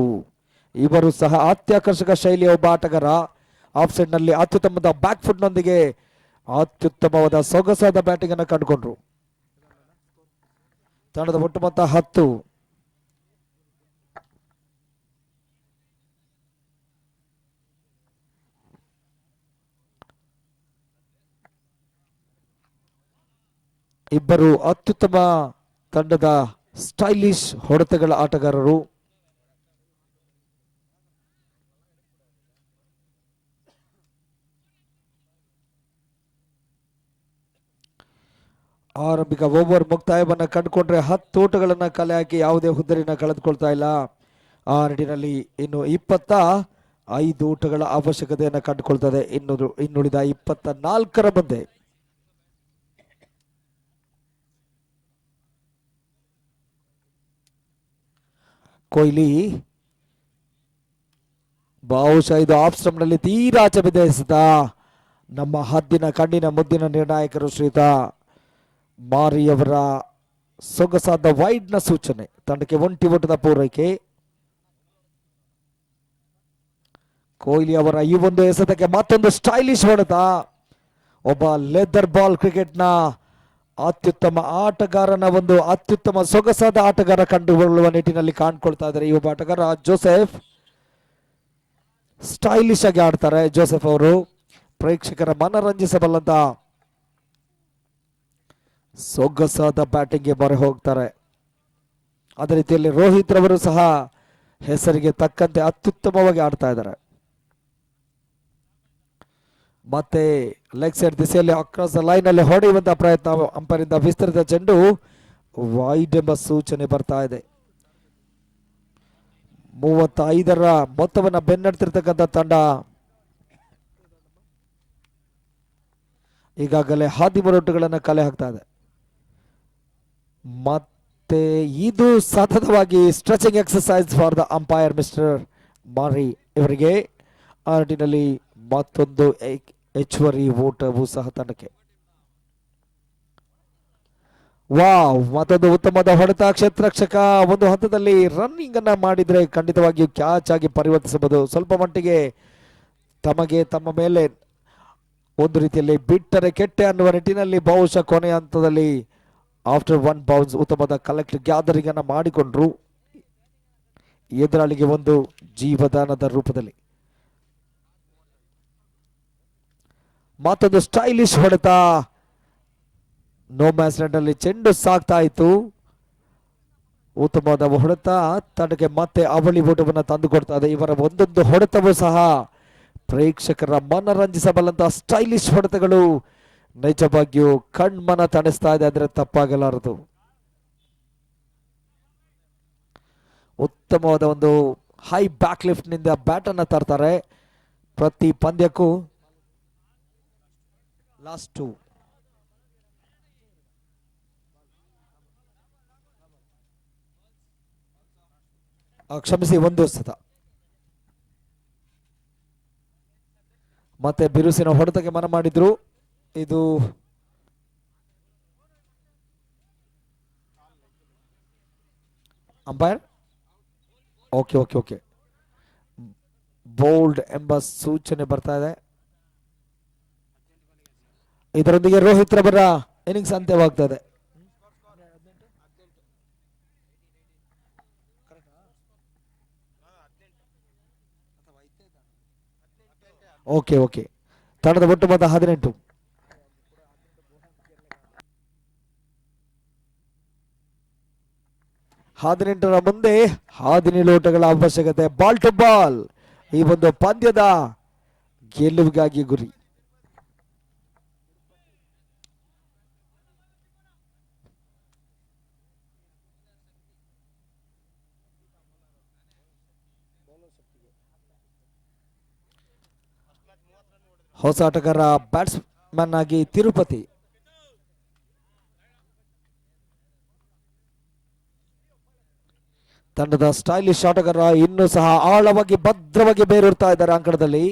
ಇವರು ಸಹ ಅತ್ಯಾಕರ್ಷಕ ಶೈಲಿಯ ಒಬ್ಬ ಆಟಗಾರ. ಆಫ್ ಸೈಡ್ ನಲ್ಲಿ ಅತ್ಯುತ್ತಮವಾದ ಬ್ಯಾಕ್ ಫುಟ್ ನೊಂದಿಗೆ ಅತ್ಯುತ್ತಮವಾದ ಸೊಗಸಾದ ಬ್ಯಾಟಿಂಗ್ ಅನ್ನು ಕಂಡುಕೊಂಡ್ರು. ತಂಡದ ಒಟ್ಟು ಮೊತ್ತ 10. ಇಬ್ಬರು ಅತ್ಯುತ್ತಮ ತಂಡದ ಸ್ಟೈಲಿಶ್ ಹೊಡೆತಗಳ ಆಟಗಾರರು. ಆರಂಭಿಕ ಓವರ್ ಮುಕ್ತಾಯವನ್ನು ಕಂಡುಕೊಂಡ್ರೆ 10 ಓಟಗಳನ್ನ ಕಲೆ ಹಾಕಿ ಯಾವುದೇ ಹುದ್ದರಿನ ಕಳೆದುಕೊಳ್ತಾ ಇಲ್ಲ. ಆ ನಿಟ್ಟಿನಲ್ಲಿ ಇನ್ನು 25 ಓಟಗಳ ಅವಶ್ಯಕತೆಯನ್ನು ಕಂಡುಕೊಳ್ತದೆ ಇನ್ನುಳಿದ 24ರ ಮುಂದೆ. ಕೊಹ್ಲಿ ಬಹುಶಃ ಇದು ಆಫ್ ಸ್ಟಂಪ್ ನಲ್ಲಿ ತೀರಾ ಆಚೆ ಬಿದ್ದ ನಮ್ಮ ಹದ್ದಿನ ಕಣ್ಣಿನ ಮುದ್ದಿನ ನಿರ್ಣಾಯಕರು ಶ್ರೀತ ಮಾರಿಯವರ ಸೊಗಸಾದ ವೈಡ್ ನ ಸೂಚನೆ. ತಂಡಕ್ಕೆ 1 ಓಟದ ಪೂರೈಕೆ. ಕೊಹ್ಲಿ ಅವರ ಈ ಒಂದು ಎಸೆತಕ್ಕೆ ಮತ್ತೊಂದು ಸ್ಟೈಲಿಶ್ ಹೊಡೆತ. ಒಬ್ಬ ಲೆದರ್ ಬಾಲ್ ಕ್ರಿಕೆಟ್ ನ ಅತ್ಯುತ್ತಮ ಆಟಗಾರನ ಒಂದು ಅತ್ಯುತ್ತಮ ಸೊಗಸಾದ ಆಟಗಾರ ಕಂಡುಕೊಳ್ಳುವ ನಿಟ್ಟಿನಲ್ಲಿ ಕಾಣ್ಕೊಳ್ತಾ ಇದ್ದಾರೆ ಈ ಒಬ್ಬ ಆಟಗಾರ ಜೋಸೆಫ್. ಸ್ಟೈಲಿಶ್ ಆಗಿ ಆಡ್ತಾರೆ ಜೋಸೆಫ್ ಅವರು. ಪ್ರೇಕ್ಷಕರ ಮನರಂಜಿಸಬಲ್ಲಂತ ಸೊಗಸಾದ ಬ್ಯಾಟಿಂಗ್ಗೆ ಮೊರೆ ಹೋಗ್ತಾರೆ. ಅದೇ ರೀತಿಯಲ್ಲಿ ರೋಹಿತ್ ರವರು ಸಹ ಹೆಸರಿಗೆ ತಕ್ಕಂತೆ ಅತ್ಯುತ್ತಮವಾಗಿ ಆಡ್ತಾ ಇದ್ದಾರೆ. ಮತ್ತೆ ಲೆಗ್ ಸೈಡ್ ದಿಸೆಯಲ್ಲಿ ಅಕ್ರಾಸ್ ದ ಲೈನ್ ಅಲ್ಲಿ ಹೊಡೆಯುವಂತಹ ಪ್ರಯತ್ನ ಅಂಪೈರ್ ಇಂದ. ವಿಸ್ತರಿತ ಚೆಂಡು ವೈಡ್ ಎಂಬ ಸೂಚನೆ ಬರ್ತಾ ಇದೆ. 35ರ ಮೊತ್ತವನ್ನು ಬೆನ್ನಡ್ತಿರ್ತಕ್ಕಂಥ ತಂಡ ಈಗಾಗಲೇ 13 ಓಟಗಳನ್ನು ಕಲೆ ಹಾಕ್ತಾ ಇದೆ. ಮತ್ತೆ ಇದು ಸತತವಾಗಿ stretching exercise for the umpire mister Mari ಇವರಿಗೆ. ಆ ನಿಟ್ಟಿನಲ್ಲಿ ಮತ್ತೊಂದು ಹೆಚ್ಚುವರಿ ಓಟವು ಸಹ ತಂಡಕ್ಕೆ. ವಾವ್, ಮತ್ತೊಂದು ಉತ್ತಮವಾದ ಹೊಡೆತ. ಕ್ಷೇತ್ರರಕ್ಷಕ ಒಂದು ಹಂತದಲ್ಲಿ ರನ್ನಿಂಗ್ ಅನ್ನ ಮಾಡಿದ್ರೆ ಖಂಡಿತವಾಗಿಯೂ ಕ್ಯಾಚ್ ಆಗಿ ಪರಿವರ್ತಿಸಬಹುದು. ಸ್ವಲ್ಪ ಮಟ್ಟಿಗೆ ತಮ್ಮ ಮೇಲೆ ಒಂದು ರೀತಿಯಲ್ಲಿ ಬಿಟ್ಟರೆ ಕೆಟ್ಟೆ ಅನ್ನುವ ನಿಟ್ಟಿನಲ್ಲಿ ಬಹುಶಃ ಕೊನೆಯ ಹಂತದಲ್ಲಿ ಆಫ್ಟರ್ 1 ಬೌನ್ಸ್ ಉತ್ತಮವಾದ ಕಲೆಕ್ಟ್ ಗ್ಯಾದರಿಂಗ್ ಅನ್ನ ಮಾಡಿಕೊಂಡ್ರು ಎದುರಾಳಿಗೆ ಒಂದು ಜೀವದಾನದ ರೂಪದಲ್ಲಿ. ಮತ್ತೊಂದು ಸ್ಟೈಲಿಶ್ ಹೊಡೆತ. ನೋ ಮ್ಯಾಚ್ ನಲ್ಲಿ ಚೆಂಡು ಸಾಗ್ತಾ ಇತ್ತು. ಉತ್ತಮವಾದ ಹೊಡೆತ ತಂಡಕ್ಕೆ ಮತ್ತೆ ಅವಳಿ ಓಟವನ್ನು ತಂದುಕೊಡ್ತಾ ಇದೆ. ಇವರ ಒಂದೊಂದು ಹೊಡೆತವೂ ಸಹ ಪ್ರೇಕ್ಷಕರ ಮನರಂಜಿಸಬಲ್ಲಂತಹ ಸ್ಟೈಲಿಶ್ ಹೊಡೆತಗಳು ನಿಜವಾಗಿಯೂ ಕಣ್ಮನ ತಣಿಸ್ತಾ ಇದೆ ಅಂದ್ರೆ ತಪ್ಪಾಗಲಾರದು. ಉತ್ತಮವಾದ ಒಂದು ಹೈ ಬ್ಯಾಕ್ ಲಿಫ್ಟ್ ನಿಂದ ಬ್ಯಾಟ್ ಅನ್ನ ತರ್ತಾರೆ ಪ್ರತಿ ಪಂದ್ಯಕ್ಕೂ. ಲಾಸ್ಟ್ 2 ಕ್ಷಮಿಸಿ 1 ಎಸೆತ. ಮತ್ತೆ ಬಿರುಸಿನ ಹೊಡೆತಕ್ಕೆ ಮನ ಮಾಡಿದ್ರು. ಇದು ಅಂಪೈರ್ ಓಕೆ ಬೋಲ್ಡ್ ಎಂಬ ಸೂಚನೆ ಬರ್ತಾ ಇದೆ. ಇದರೊಂದಿಗೆ ರೋಹಿತ್ ರವರ ಇನ್ನಿಂಗ್ಸ್ ಅಂತ್ಯವಾಗ್ತದೆ. ಓಕೆ ತಂಡದ ಒಟ್ಟು ಮೊತ್ತ 18. ರ ಮುಂದೆ 17 ಓಟಗಳ ಅವಶ್ಯಕತೆ. ಬಾಲ್ ಟು ಬಾಲ್ ಈ ಒಂದು ಪಂದ್ಯದ ಗೆಲುವಿಗಾಗಿ ಗುರಿ. ಹೊಸ ಆಟಗಾರ ಬ್ಯಾಟ್ಸ್ಮನ್ ಆಗಿ ತಿರುಪತಿ. ತಂಡದ ಸ್ಟೈಲಿಶ್ ಆಟಗಾರ ಇನ್ನೂ ಸಹ ಆಳವಾಗಿ ಭದ್ರವಾಗಿ ಬೇರೂರ್ತಾ ಇದ್ದಾರೆ ಅಂಕಣದಲ್ಲಿ.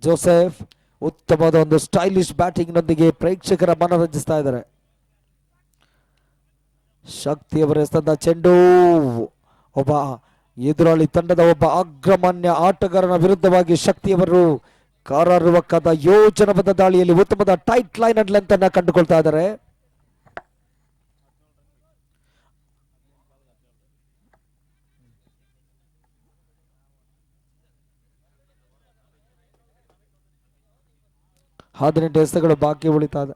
ಜೋಸೆಫ್ ಉತ್ತಮವಾದ ಒಂದು ಸ್ಟೈಲಿಶ್ ಬ್ಯಾಟಿಂಗ್ ನೊಂದಿಗೆ ಪ್ರೇಕ್ಷಕರ ಮನರಂಜಿಸ್ತಾ ಇದ್ದಾರೆ. ಶಕ್ತಿಯವರ ತಂದ ಚೆಂಡು ಒಬ್ಬ ಎದುರಾಳಿ ತಂಡದ ಒಬ್ಬ ಅಗ್ರಮಾನ್ಯ ಆಟಗಾರನ ವಿರುದ್ಧವಾಗಿ ಶಕ್ತಿಯವರು ಕಾರಾರುವಕ್ಕಾದ ಯೋಜನಾಬದ್ಧ ದಾಳಿಯಲ್ಲಿ ಉತ್ತಮದ ಟೈಟ್ ಲೈನ್ ಅಂಡ್ ಲೆಂತ್ ಅನ್ನ ಕಂಡುಕೊಳ್ತಾ ಇದ್ದಾರೆ. ಹದಿನೆಂಟು ಎಸೆಗಳು ಬಾಕಿ ಉಳಿತಾ ಇದೆ.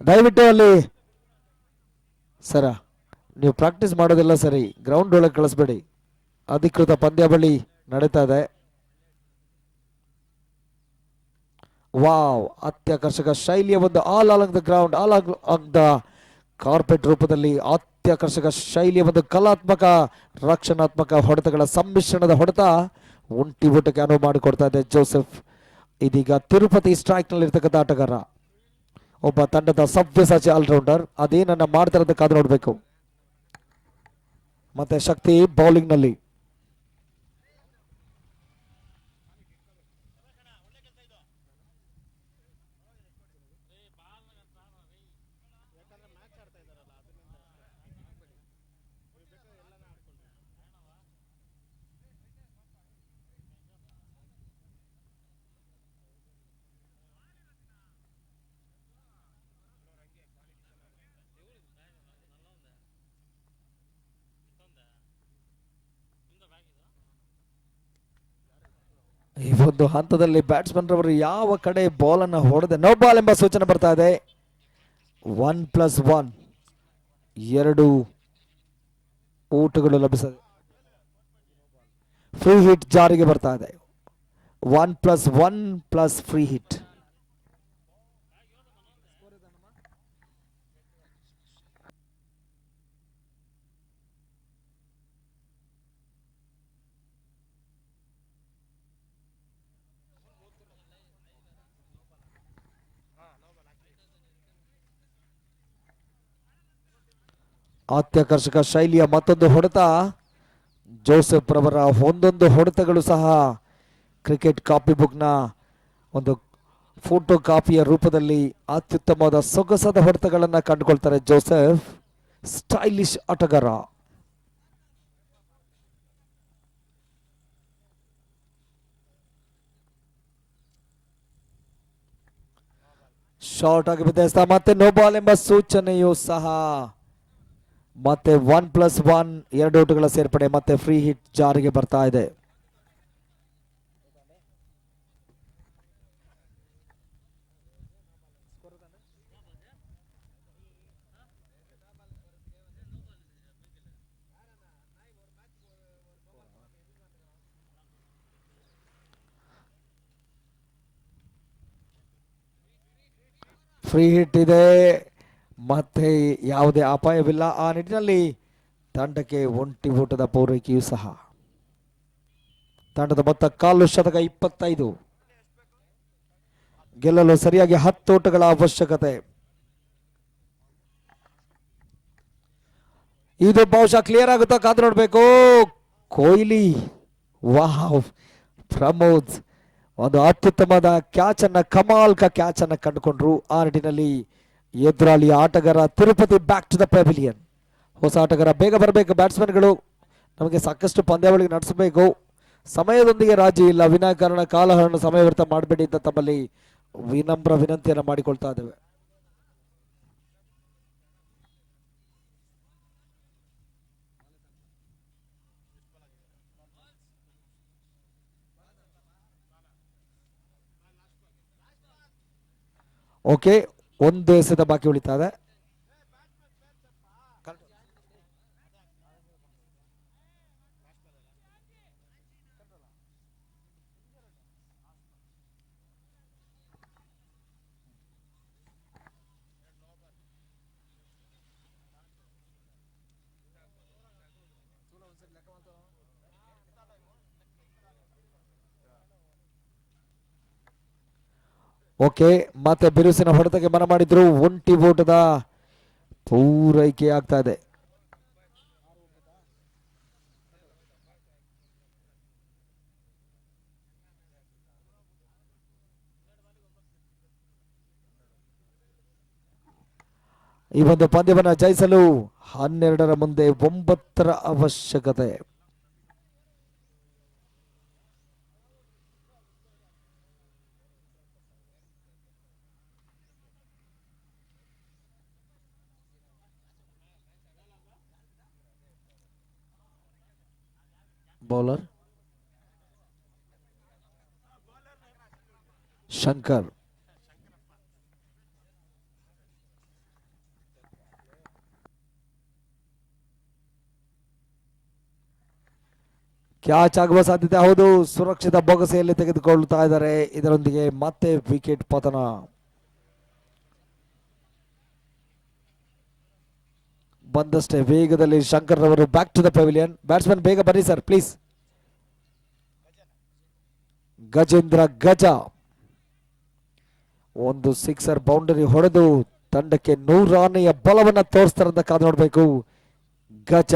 ದಯವಿಟ್ಟು ಅಲ್ಲಿ ಸರ ನೀವು ಪ್ರಾಕ್ಟೀಸ್ ಮಾಡೋದಿಲ್ಲ ಸರಿ, ಗ್ರೌಂಡ್ ಒಳಗೆ ಕಳಿಸ್ಬೇಡಿ. ಅಧಿಕೃತ ಪಂದ್ಯಾವಳಿ ನಡೀತಾ ಇದೆ. ವಾವ್, ಅತ್ಯಾಕರ್ಷಕ ಶೈಲಿಯ ಒಂದು all along the ground, all on the carpet ರೂಪದಲ್ಲಿ ಅತ್ಯಾಕರ್ಷಕ ಶೈಲಿಯ ಒಂದು ಕಲಾತ್ಮಕ ರಕ್ಷಣಾತ್ಮಕ ಹೊಡೆತಗಳ ಸಮ್ಮಿಶ್ರಣದ ಹೊಡೆತ ಒಂಟಿ ಊಟಕ್ಕೆ ಅನುವು ಮಾಡಿಕೊಡ್ತಾ ಇದೆ ಜೋಸೆಫ್. ಇದೀಗ ತಿರುಪತಿ ಸ್ಟ್ರೈಕ್ ನಲ್ಲಿ ಇರ್ತಕ್ಕಂಥ ಆಟಗಾರ, ಒಬ್ಬ ತಂಡದ ಸವ್ಯಸಾಚಿ ಆಲ್ರೌಂಡರ್. ಅದೇನನ್ನ ಮಾಡ್ತಾರಂತ ಕಾದು ನೋಡ್ಬೇಕು. ಮತ್ತೆ ಶಕ್ತಿ ಬೌಲಿಂಗ್ ನಲ್ಲಿ. ಈ ಒಂದು ಹಂತದಲ್ಲಿ ಬ್ಯಾಟ್ಸ್ಮನ್ ರವರು ಯಾವ ಕಡೆ ಬಾಲ್ ಅನ್ನು ಹೊಡೆದೆ ನೋ ಬಾಲ್ ಎಂಬ ಸೂಚನೆ ಬರ್ತಾ ಇದೆ. 1+1 ಎರಡು ಊಟಗಳು ಲಭಿಸಿದೆ. ಫ್ರೀ ಹಿಟ್ ಜಾರಿಗೆ ಬರ್ತಾ ಇದೆ. 1+1 ಫ್ರೀ ಹಿಟ್. ಅತ್ಯಾಕರ್ಷಕ ಶೈಲಿಯ ಮತ್ತೊಂದು ಹೊಡೆತ. ಜೋಸೆಫ್ ರವರ ಒಂದೊಂದು ಹೊಡೆತಗಳು ಸಹ ಕ್ರಿಕೆಟ್ ಕಾಪಿ ಬುಕ್ನ ಒಂದು ಫೋಟೋ ಕಾಪಿಯ ರೂಪದಲ್ಲಿ ಅತ್ಯುತ್ತಮವಾದ ಸೊಗಸಾದ ಹೊಡೆತಗಳನ್ನು ಕಂಡುಕೊಳ್ತಾರೆ ಜೋಸೆಫ್. ಸ್ಟೈಲಿಶ್ ಆಟಗಾರ. ಶಾರ್ಟ್ ಆಗಿ ಬಿದ್ದ ಮತ್ತೆ ನೋ ಬಾಲ್ ಎಂಬ ಸೂಚನೆಯೂ ಸಹ. ಮತ್ತೆ 1+1 ಎರಡು ಔಟುಗಳ ಸೇರ್ಪಡೆ, ಮತ್ತೆ ಫ್ರೀ ಹಿಟ್ ಜಾರಿಗೆ ಬರ್ತಾ ಇದೆ. ಫ್ರೀ ಹಿಟ್ ಇದೆ, ಮತ್ತೆ ಯಾವುದೇ ಅಪಾಯವಿಲ್ಲ. ಆ ನಿಟ್ಟಿನಲ್ಲಿ ತಂಡಕ್ಕೆ ಒಂಟಿ ಊಟದ ಪೂರೈಕೆಯೂ ಸಹ. ತಂಡದ ಮೊತ್ತ ಕಾಲು ಶತಕ 25. ಗೆಲ್ಲಲು ಸರಿಯಾಗಿ 10 ಓಟಗಳ ಅವಶ್ಯಕತೆ. ಇದು ಬಹುಶಃ ಕ್ಲಿಯರ್ ಆಗುತ್ತಾ ಕಾದು ನೋಡ್ಬೇಕು. ಕೊಹ್ಲಿ, ವಾಹ್, ಪ್ರಮೋದ್ ಒಂದು ಅತ್ಯುತ್ತಮವಾದ ಕ್ಯಾಚ್ ಅನ್ನ, ಕಮಾಲ್ ಕ್ಯಾಚ್ ಅನ್ನ ಕಂಡುಕೊಂಡ್ರು. ಆ ನಿಟ್ಟಿನಲ್ಲಿ ಎದುರಾಳಿಯ ಆಟಗಾರ Tirupati back to the pavilion. ಹೊಸ ಆಟಗಾರ ಬೇಗ ಬರಬೇಕು. ಬ್ಯಾಟ್ಸ್ಮನ್ಗಳು ನಮಗೆ ಸಾಕಷ್ಟು ಪಂದ್ಯಾವಳಿ ನಡೆಸಬೇಕು. ಸಮಯದೊಂದಿಗೆ ರಾಜಿ ಇಲ್ಲ, ವಿನಾಕಾರಣ ಕಾಲಹರಣ ಸಮಯ ವ್ಯರ್ಥ ಮಾಡಬೇಡಿ ಅಂತ ತಮ್ಮಲ್ಲಿ ವಿನಮ್ರ ವಿನಂತಿಯನ್ನು ಮಾಡಿಕೊಳ್ತಾ ಇದ್ದೇವೆ. ಓಕೆ, ಒಂದು ಎಸೆತ ಬಾಕಿ ಉಳಿತಾ ಇದೆ. ಓಕೆ, ಮತ್ತೆ ಬಿರುಸಿನ ಹೊಡೆತಕ್ಕೆ ಮನ ಮಾಡಿದ್ರು. ಒಂಟಿ ಓಟದ ಪೂರೈಕೆ ಆಗ್ತಾ ಇದೆ. ಈ ಒಂದು ಪಂದ್ಯವನ್ನು ಜಯಿಸಲು 12ರ ಮುಂದೆ 9ರ ಅವಶ್ಯಕತೆ. ಬೌಲರ್ ಶಂಕರ್. ಕ್ಯಾಚ್ ಆಗುವ ಸಾಧ್ಯತೆ. ಹೌದು, ಸುರಕ್ಷಿತ ಬೊಗಸೆಯಲ್ಲಿ ತೆಗೆದುಕೊಳ್ತಾ ಇದ್ದಾರೆ. ಇದರೊಂದಿಗೆ ಮತ್ತೆ ವಿಕೆಟ್ ಪತನ. ಬಂದಷ್ಟೇ ವೇಗದಲ್ಲಿ ಶಂಕರ್ ರವರು back to the pavilion. Batsman ಬೇಗ ಬನ್ನಿ ಸರ್ ಪ್ಲೀಸ್. ಗಜೇಂದ್ರ ಗಜ ಒಂದು ಸಿಕ್ಸರ್ ಬೌಂಡರಿ ಹೊಡೆದು ತಂಡಕ್ಕೆ 100 ಆನೆಯ ಬಲವನ್ನು ತೋರಿಸ್ತಾರಂತ ಕಾದು ನೋಡಬೇಕು. ಗಜ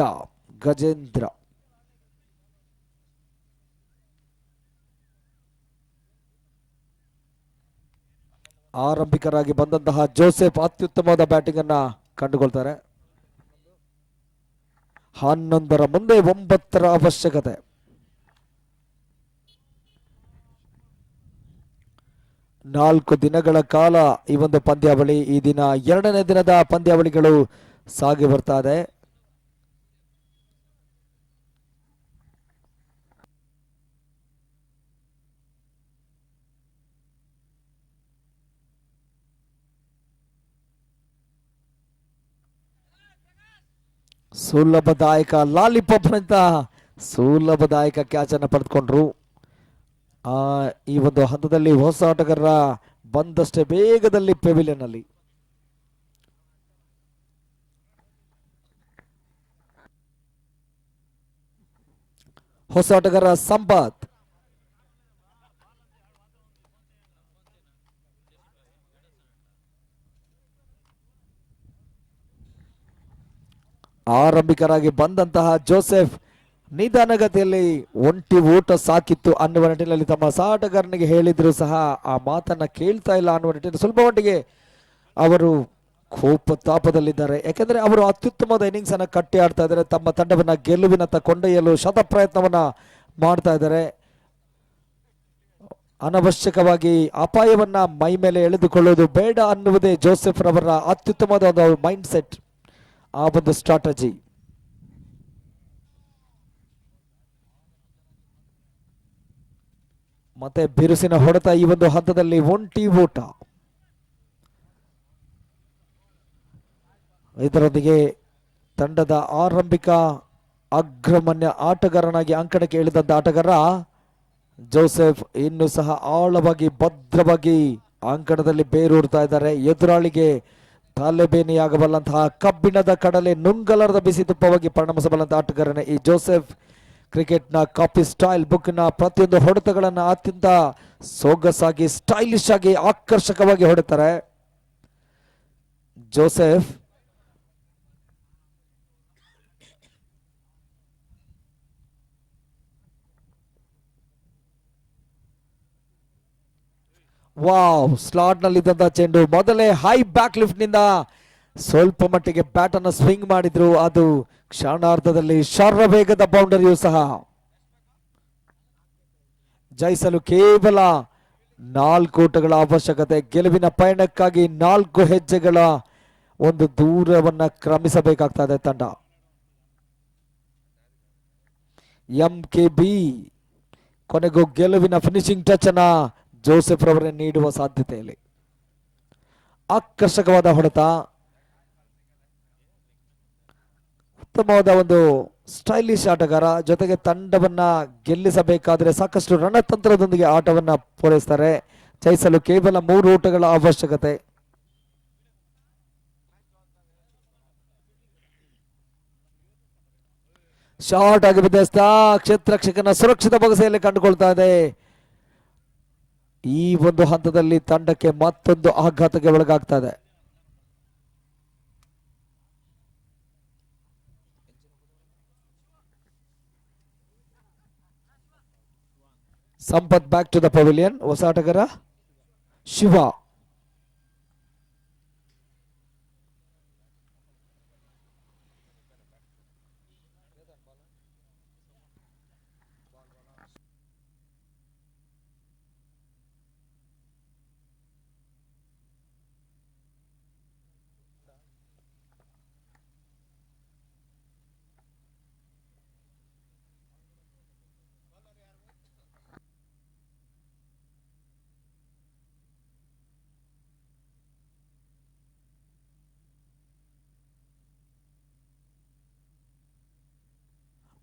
ಗಜೇಂದ್ರ. ಆರಂಭಿಕರಾಗಿ ಬಂದಂತಹ ಜೋಸೆಫ್ ಅತ್ಯುತ್ತಮವಾದ ಬ್ಯಾಟಿಂಗ್ ಅನ್ನ ಕಂಡುಕೊಳ್ತಾರೆ. 11ರ ಮುಂದೆ 9ರ ಅವಶ್ಯಕತೆ. ನಾಲ್ಕು ದಿನಗಳ ಕಾಲ ಈ ಒಂದು ಪಂದ್ಯಾವಳಿ, ಈ ದಿನ 2ನೇ ದಿನದ ಪಂದ್ಯಾವಳಿಗಳು ಸಾಗಿ ಬರ್ತಾ ಇದೆ. ಸುಲಭದಾಯಕ ಲಾಲಿಪಾಪ್ ನಂತ ಸುಲಭದಾಯಕ ಕ್ಯಾಚ್ ಅನ್ನು ಪಡೆದುಕೊಂಡ್ರು. ಈ ಒಂದು ಹಂತದಲ್ಲಿ ಹೊಸ ಆಟಗಾರರ ಬಂದಷ್ಟೇ ವೇಗದಲ್ಲಿ ಪೆವಿಲಿಯನ್ ಅಲ್ಲಿ. ಹೊಸ ಆಟಗಾರ ಸಂಪತ್. ಆರಂಭಿಕರಾಗಿ ಬಂದಂತಹ ಜೋಸೆಫ್ ನಿಧಾನಗತಿಯಲ್ಲಿ ಒಂಟಿ ಊಟ ಸಾಕಿತ್ತು ಅನ್ನುವ ನಿಟ್ಟಿನಲ್ಲಿ ತಮ್ಮ ಆಟಗಾರನಿಗೆ ಹೇಳಿದ್ರು ಸಹ ಆ ಮಾತನ್ನ ಕೇಳ್ತಾ ಇಲ್ಲ ಅನ್ನುವ ನಿಟ್ಟಿನಲ್ಲಿ ಸ್ವಲ್ಪ ಮಟ್ಟಿಗೆ ಅವರು ಕೋಪ ತಾಪದಲ್ಲಿದ್ದಾರೆ. ಯಾಕೆಂದ್ರೆ ಅವರು ಅತ್ಯುತ್ತಮವಾದ ಇನ್ನಿಂಗ್ಸ್ ಅನ್ನ ಕಟ್ಟಿ ಆಡ್ತಾ ಇದ್ದಾರೆ. ತಮ್ಮ ತಂಡವನ್ನ ಗೆಲುವಿನತ್ತ ಕೊಂಡೊಯ್ಯಲು ಶತ ಪ್ರಯತ್ನವನ್ನ ಮಾಡ್ತಾ ಇದ್ದಾರೆ. ಅನವಶ್ಯಕವಾಗಿ ಅಪಾಯವನ್ನ ಮೈ ಮೇಲೆ ಎಳೆದುಕೊಳ್ಳುವುದು ಬೇಡ ಅನ್ನುವುದೇ ಜೋಸೆಫ್ ರವರ ಅತ್ಯುತ್ತಮವಾದ ಒಂದು ಮೈಂಡ್ ಸೆಟ್, ಆ ಒಂದು ಸ್ಟ್ರಾಟಜಿ. ಮತ್ತೆ ಬಿರುಸಿನ ಹೊಡೆತ ಈ ಒಂದು ಹಂತದಲ್ಲಿ ಒಂಟಿ ಓಟ. ಇದರೊಂದಿಗೆ ತಂಡದ ಆರಂಭಿಕ ಅಗ್ರಮನ್ಯ ಆಟಗಾರನಾಗಿ ಅಂಕಣಕ್ಕೆ ಇಳಿದಂತ ಆಟಗಾರ ಜೋಸೆಫ್ ಇನ್ನು ಸಹ ಆಳವಾಗಿ ಭದ್ರವಾಗಿ ಅಂಕಣದಲ್ಲಿ ಬೇರೂರ್ತಾ ಇದ್ದಾರೆ. ಎದುರಾಳಿಗೆ ತಾಲೆಬೇನೆಯಾಗಬಲ್ಲಂತಹ ಕಬ್ಬಿಣದ ಕಡಲೆ ನುಂಗಲಾರದ ಬಿಸಿ ತುಪ್ಪವಾಗಿ ಪರಿಣಮಿಸಬಲ್ಲಂತಹ ಆಟಗಾರನೇ ಈ ಜೋಸೆಫ್. ಕ್ರಿಕೆಟ್ನ ಕಾಪಿ ಸ್ಟೈಲ್ ಬುಕ್ನ ಪ್ರತಿಯೊಂದು ಹೊಡೆತಗಳನ್ನು ಅತ್ಯಂತ ಸೊಗಸಾಗಿ ಸ್ಟೈಲಿಶ್ ಆಗಿ ಆಕರ್ಷಕವಾಗಿ ಹೊಡೆತಾರೆ ಜೋಸೆಫ್. ವಾವ್, ಸ್ಲಾಟ್ ನಲ್ಲಿದ್ದಂತಹ ಚೆಂಡು ಮೊದಲೇ ಹೈ ಬ್ಯಾಕ್ ಲಿಫ್ಟ್ ನಿಂದ ಸ್ವಲ್ಪ ಮಟ್ಟಿಗೆ ಬ್ಯಾಟ್ ಅನ್ನು ಸ್ವಿಂಗ್ ಮಾಡಿದ್ರು. ಅದು ಕ್ಷಣಾರ್ಧದಲ್ಲಿ ಶರವೇಗದ ಬೌಂಡರಿಯೂ ಸಹ. ಜಯಿಸಲು ಕೇವಲ 4 ಓಟಗಳ ಅವಶ್ಯಕತೆ. ಗೆಲುವಿನ ಪಯಣಕ್ಕಾಗಿ 4 ಹೆಜ್ಜೆಗಳ ಒಂದು ದೂರವನ್ನ ಕ್ರಮಿಸಬೇಕಾಗ್ತಾ ಇದೆ ತಂಡ. ಎಂಕೆಬಿ ಕೊನೆಗೂ ಗೆಲುವಿನ ಫಿನಿಶಿಂಗ್ ಟಚ್ ಅನ್ನ ಜೋಸೆಫ್ ರವರೇ ನೀಡುವ ಸಾಧ್ಯತೆಯಲ್ಲಿ. ಆಕರ್ಷಕವಾದ ಹೊಡೆತ, ಉತ್ತಮವಾದ ಒಂದು ಸ್ಟೈಲಿಶ್ ಆಟಗಾರ. ಜೊತೆಗೆ ತಂಡವನ್ನ ಗೆಲ್ಲಿಸಬೇಕಾದ್ರೆ ಸಾಕಷ್ಟು ರಣತಂತ್ರದೊಂದಿಗೆ ಆಟವನ್ನ ಪೂರೈಸ್ತಾರೆ. ಜಯಿಸಲು ಕೇವಲ 3 ಓಟಗಳ ಅವಶ್ಯಕತೆ. ಶಾರ್ಟ್ ಆಗಿ ಬಿದ್ದ ಕ್ಷೇತ್ರಕ್ಷಕನ ಸುರಕ್ಷಿತ ಬೊಗಸೆಯಲ್ಲಿ ಕಂಡುಕೊಳ್ತಾ ಇದೆ. ಈ ಒಂದು ಹಂತದಲ್ಲಿ ತಂಡಕ್ಕೆ ಮತ್ತೊಂದು ಆಘಾತಕ್ಕೆ ಒಳಗಾಗ್ತದೆ. Sampath back to the pavilion. ಹೊಸ ಆಟಗಾರ ಶಿವ.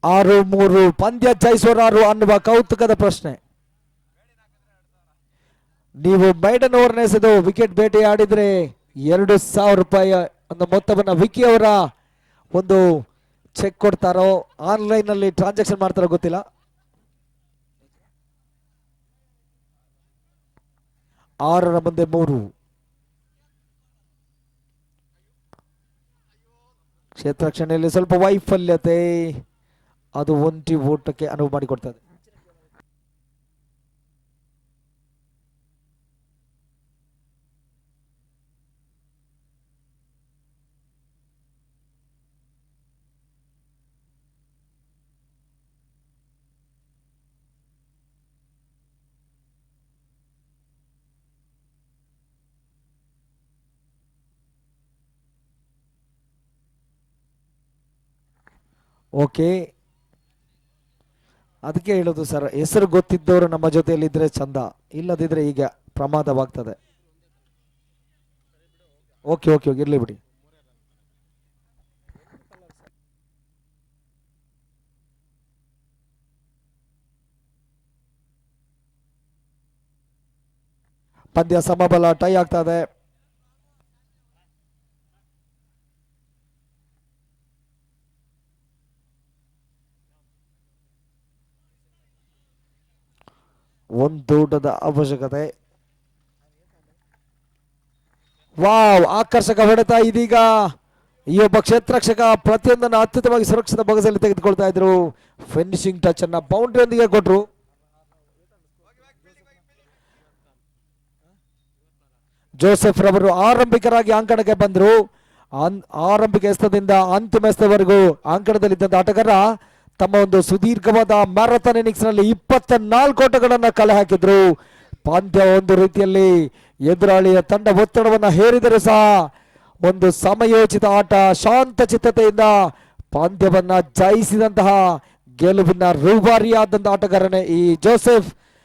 ಆರು ಮೂರು ಪಂದ್ಯ ಜಯಿಸೋರಾರು ಅನ್ನುವ ಕೌತುಕದ ಪ್ರಶ್ನೆ. ನೀವು ಬೈಡನ್ ಓವರ್ನ ಎಸೆದು ವಿಕೆಟ್ ಬೇಟೆಯಾಡಿದ್ರೆ 2,000 ರೂಪಾಯಿ ಒಂದು ಮೊತ್ತವನ್ನ ವಿಕಿ ಅವರ ಒಂದು ಚೆಕ್ ಕೊಡ್ತಾರೋ ಆನ್ಲೈನ್ ನಲ್ಲಿ ಟ್ರಾನ್ಸಾಕ್ಷನ್ ಮಾಡ್ತಾರೋ ಗೊತ್ತಿಲ್ಲ. 6 ಮುಂದೆ 3. ಕ್ಷೇತ್ರ ರಕ್ಷಣೆಯಲ್ಲಿ ಸ್ವಲ್ಪ ವೈಫಲ್ಯತೆ, ಅದು ಒಂಟಿ ಓಟಕ್ಕೆ ಅನುವು ಮಾಡಿಕೊಡ್ತದೆ. ಓಕೆ, ಅದಕ್ಕೆ ಹೇಳೋದು ಸರ್, ಹೆಸರು ಗೊತ್ತಿದ್ದವರು ನಮ್ಮ ಜೊತೆಯಲ್ಲಿ ಇದ್ರೆ ಚಂದ, ಇಲ್ಲದಿದ್ರೆ ಈಗ ಪ್ರಮಾದವಾಗ್ತದೆ. ಓಕೆ ಓಕೆ ಓಕೆ, ಇರ್ಲಿ ಬಿಡಿ. ಪಂದ್ಯ ಸಮಬಲ ಟೈ ಆಗ್ತದೆ. ಒಂದೂಟದ ಅವಶ್ಯಕತೆ. ವಾವ್, ಆಕರ್ಷಕ ಹೊಡೆತ. ಇದೀಗ ಈ ಒಬ್ಬ ಕ್ಷೇತ್ರರಕ್ಷಕ ಪ್ರತಿಯೊಂದನ್ನು ಅತ್ಯುತ್ತಮವಾಗಿ ಸುರಕ್ಷಿತ ಬಗಸಲ್ಲಿ ತೆಗೆದುಕೊಳ್ತಾ ಇದ್ರು. ಫಿನಿಶಿಂಗ್ ಟಚ್ ಅನ್ನ ಬೌಂಡ್ರಿಯೊಂದಿಗೆ ಕೊಟ್ರು. ಜೋಸೆಫ್ ರವರು ಆರಂಭಿಕರಾಗಿ ಅಂಕಣಕ್ಕೆ ಬಂದ್ರು. ಆರಂಭಿಕ ಎಸ್ತದಿಂದ ಅಂತಿಮ ಎಸ್ತವರೆಗೂ ಅಂಕಣದಲ್ಲಿದ್ದಂತ ಆಟಗಾರ ತಮ್ಮ ಒಂದು ಸುದೀರ್ಘವಾದ ಮ್ಯಾರಥಾನ್ ಇನ್ನಿಂಗ್ಸ್ ನಲ್ಲಿ 24 ಓಟಗಳನ್ನ ಕಲೆ ಹಾಕಿದ್ರು. ಪಂದ್ಯ ಒಂದು ರೀತಿಯಲ್ಲಿ ಎದುರಾಳಿಯ ತಂಡ ಒತ್ತಡವನ್ನ ಹೇರಿದರೂ ಸಹ ಒಂದು ಸಮಯೋಚಿತ ಆಟ, ಶಾಂತ ಚಿತ್ತತೆಯಿಂದ ಪಂದ್ಯವನ್ನ ಜಯಿಸಿದಂತಹ ಗೆಲುವಿನ ರೂವಾರಿಯಾದಂತಹ ಆಟಗಾರನೇ ಈ ಜೋಸೆಫ್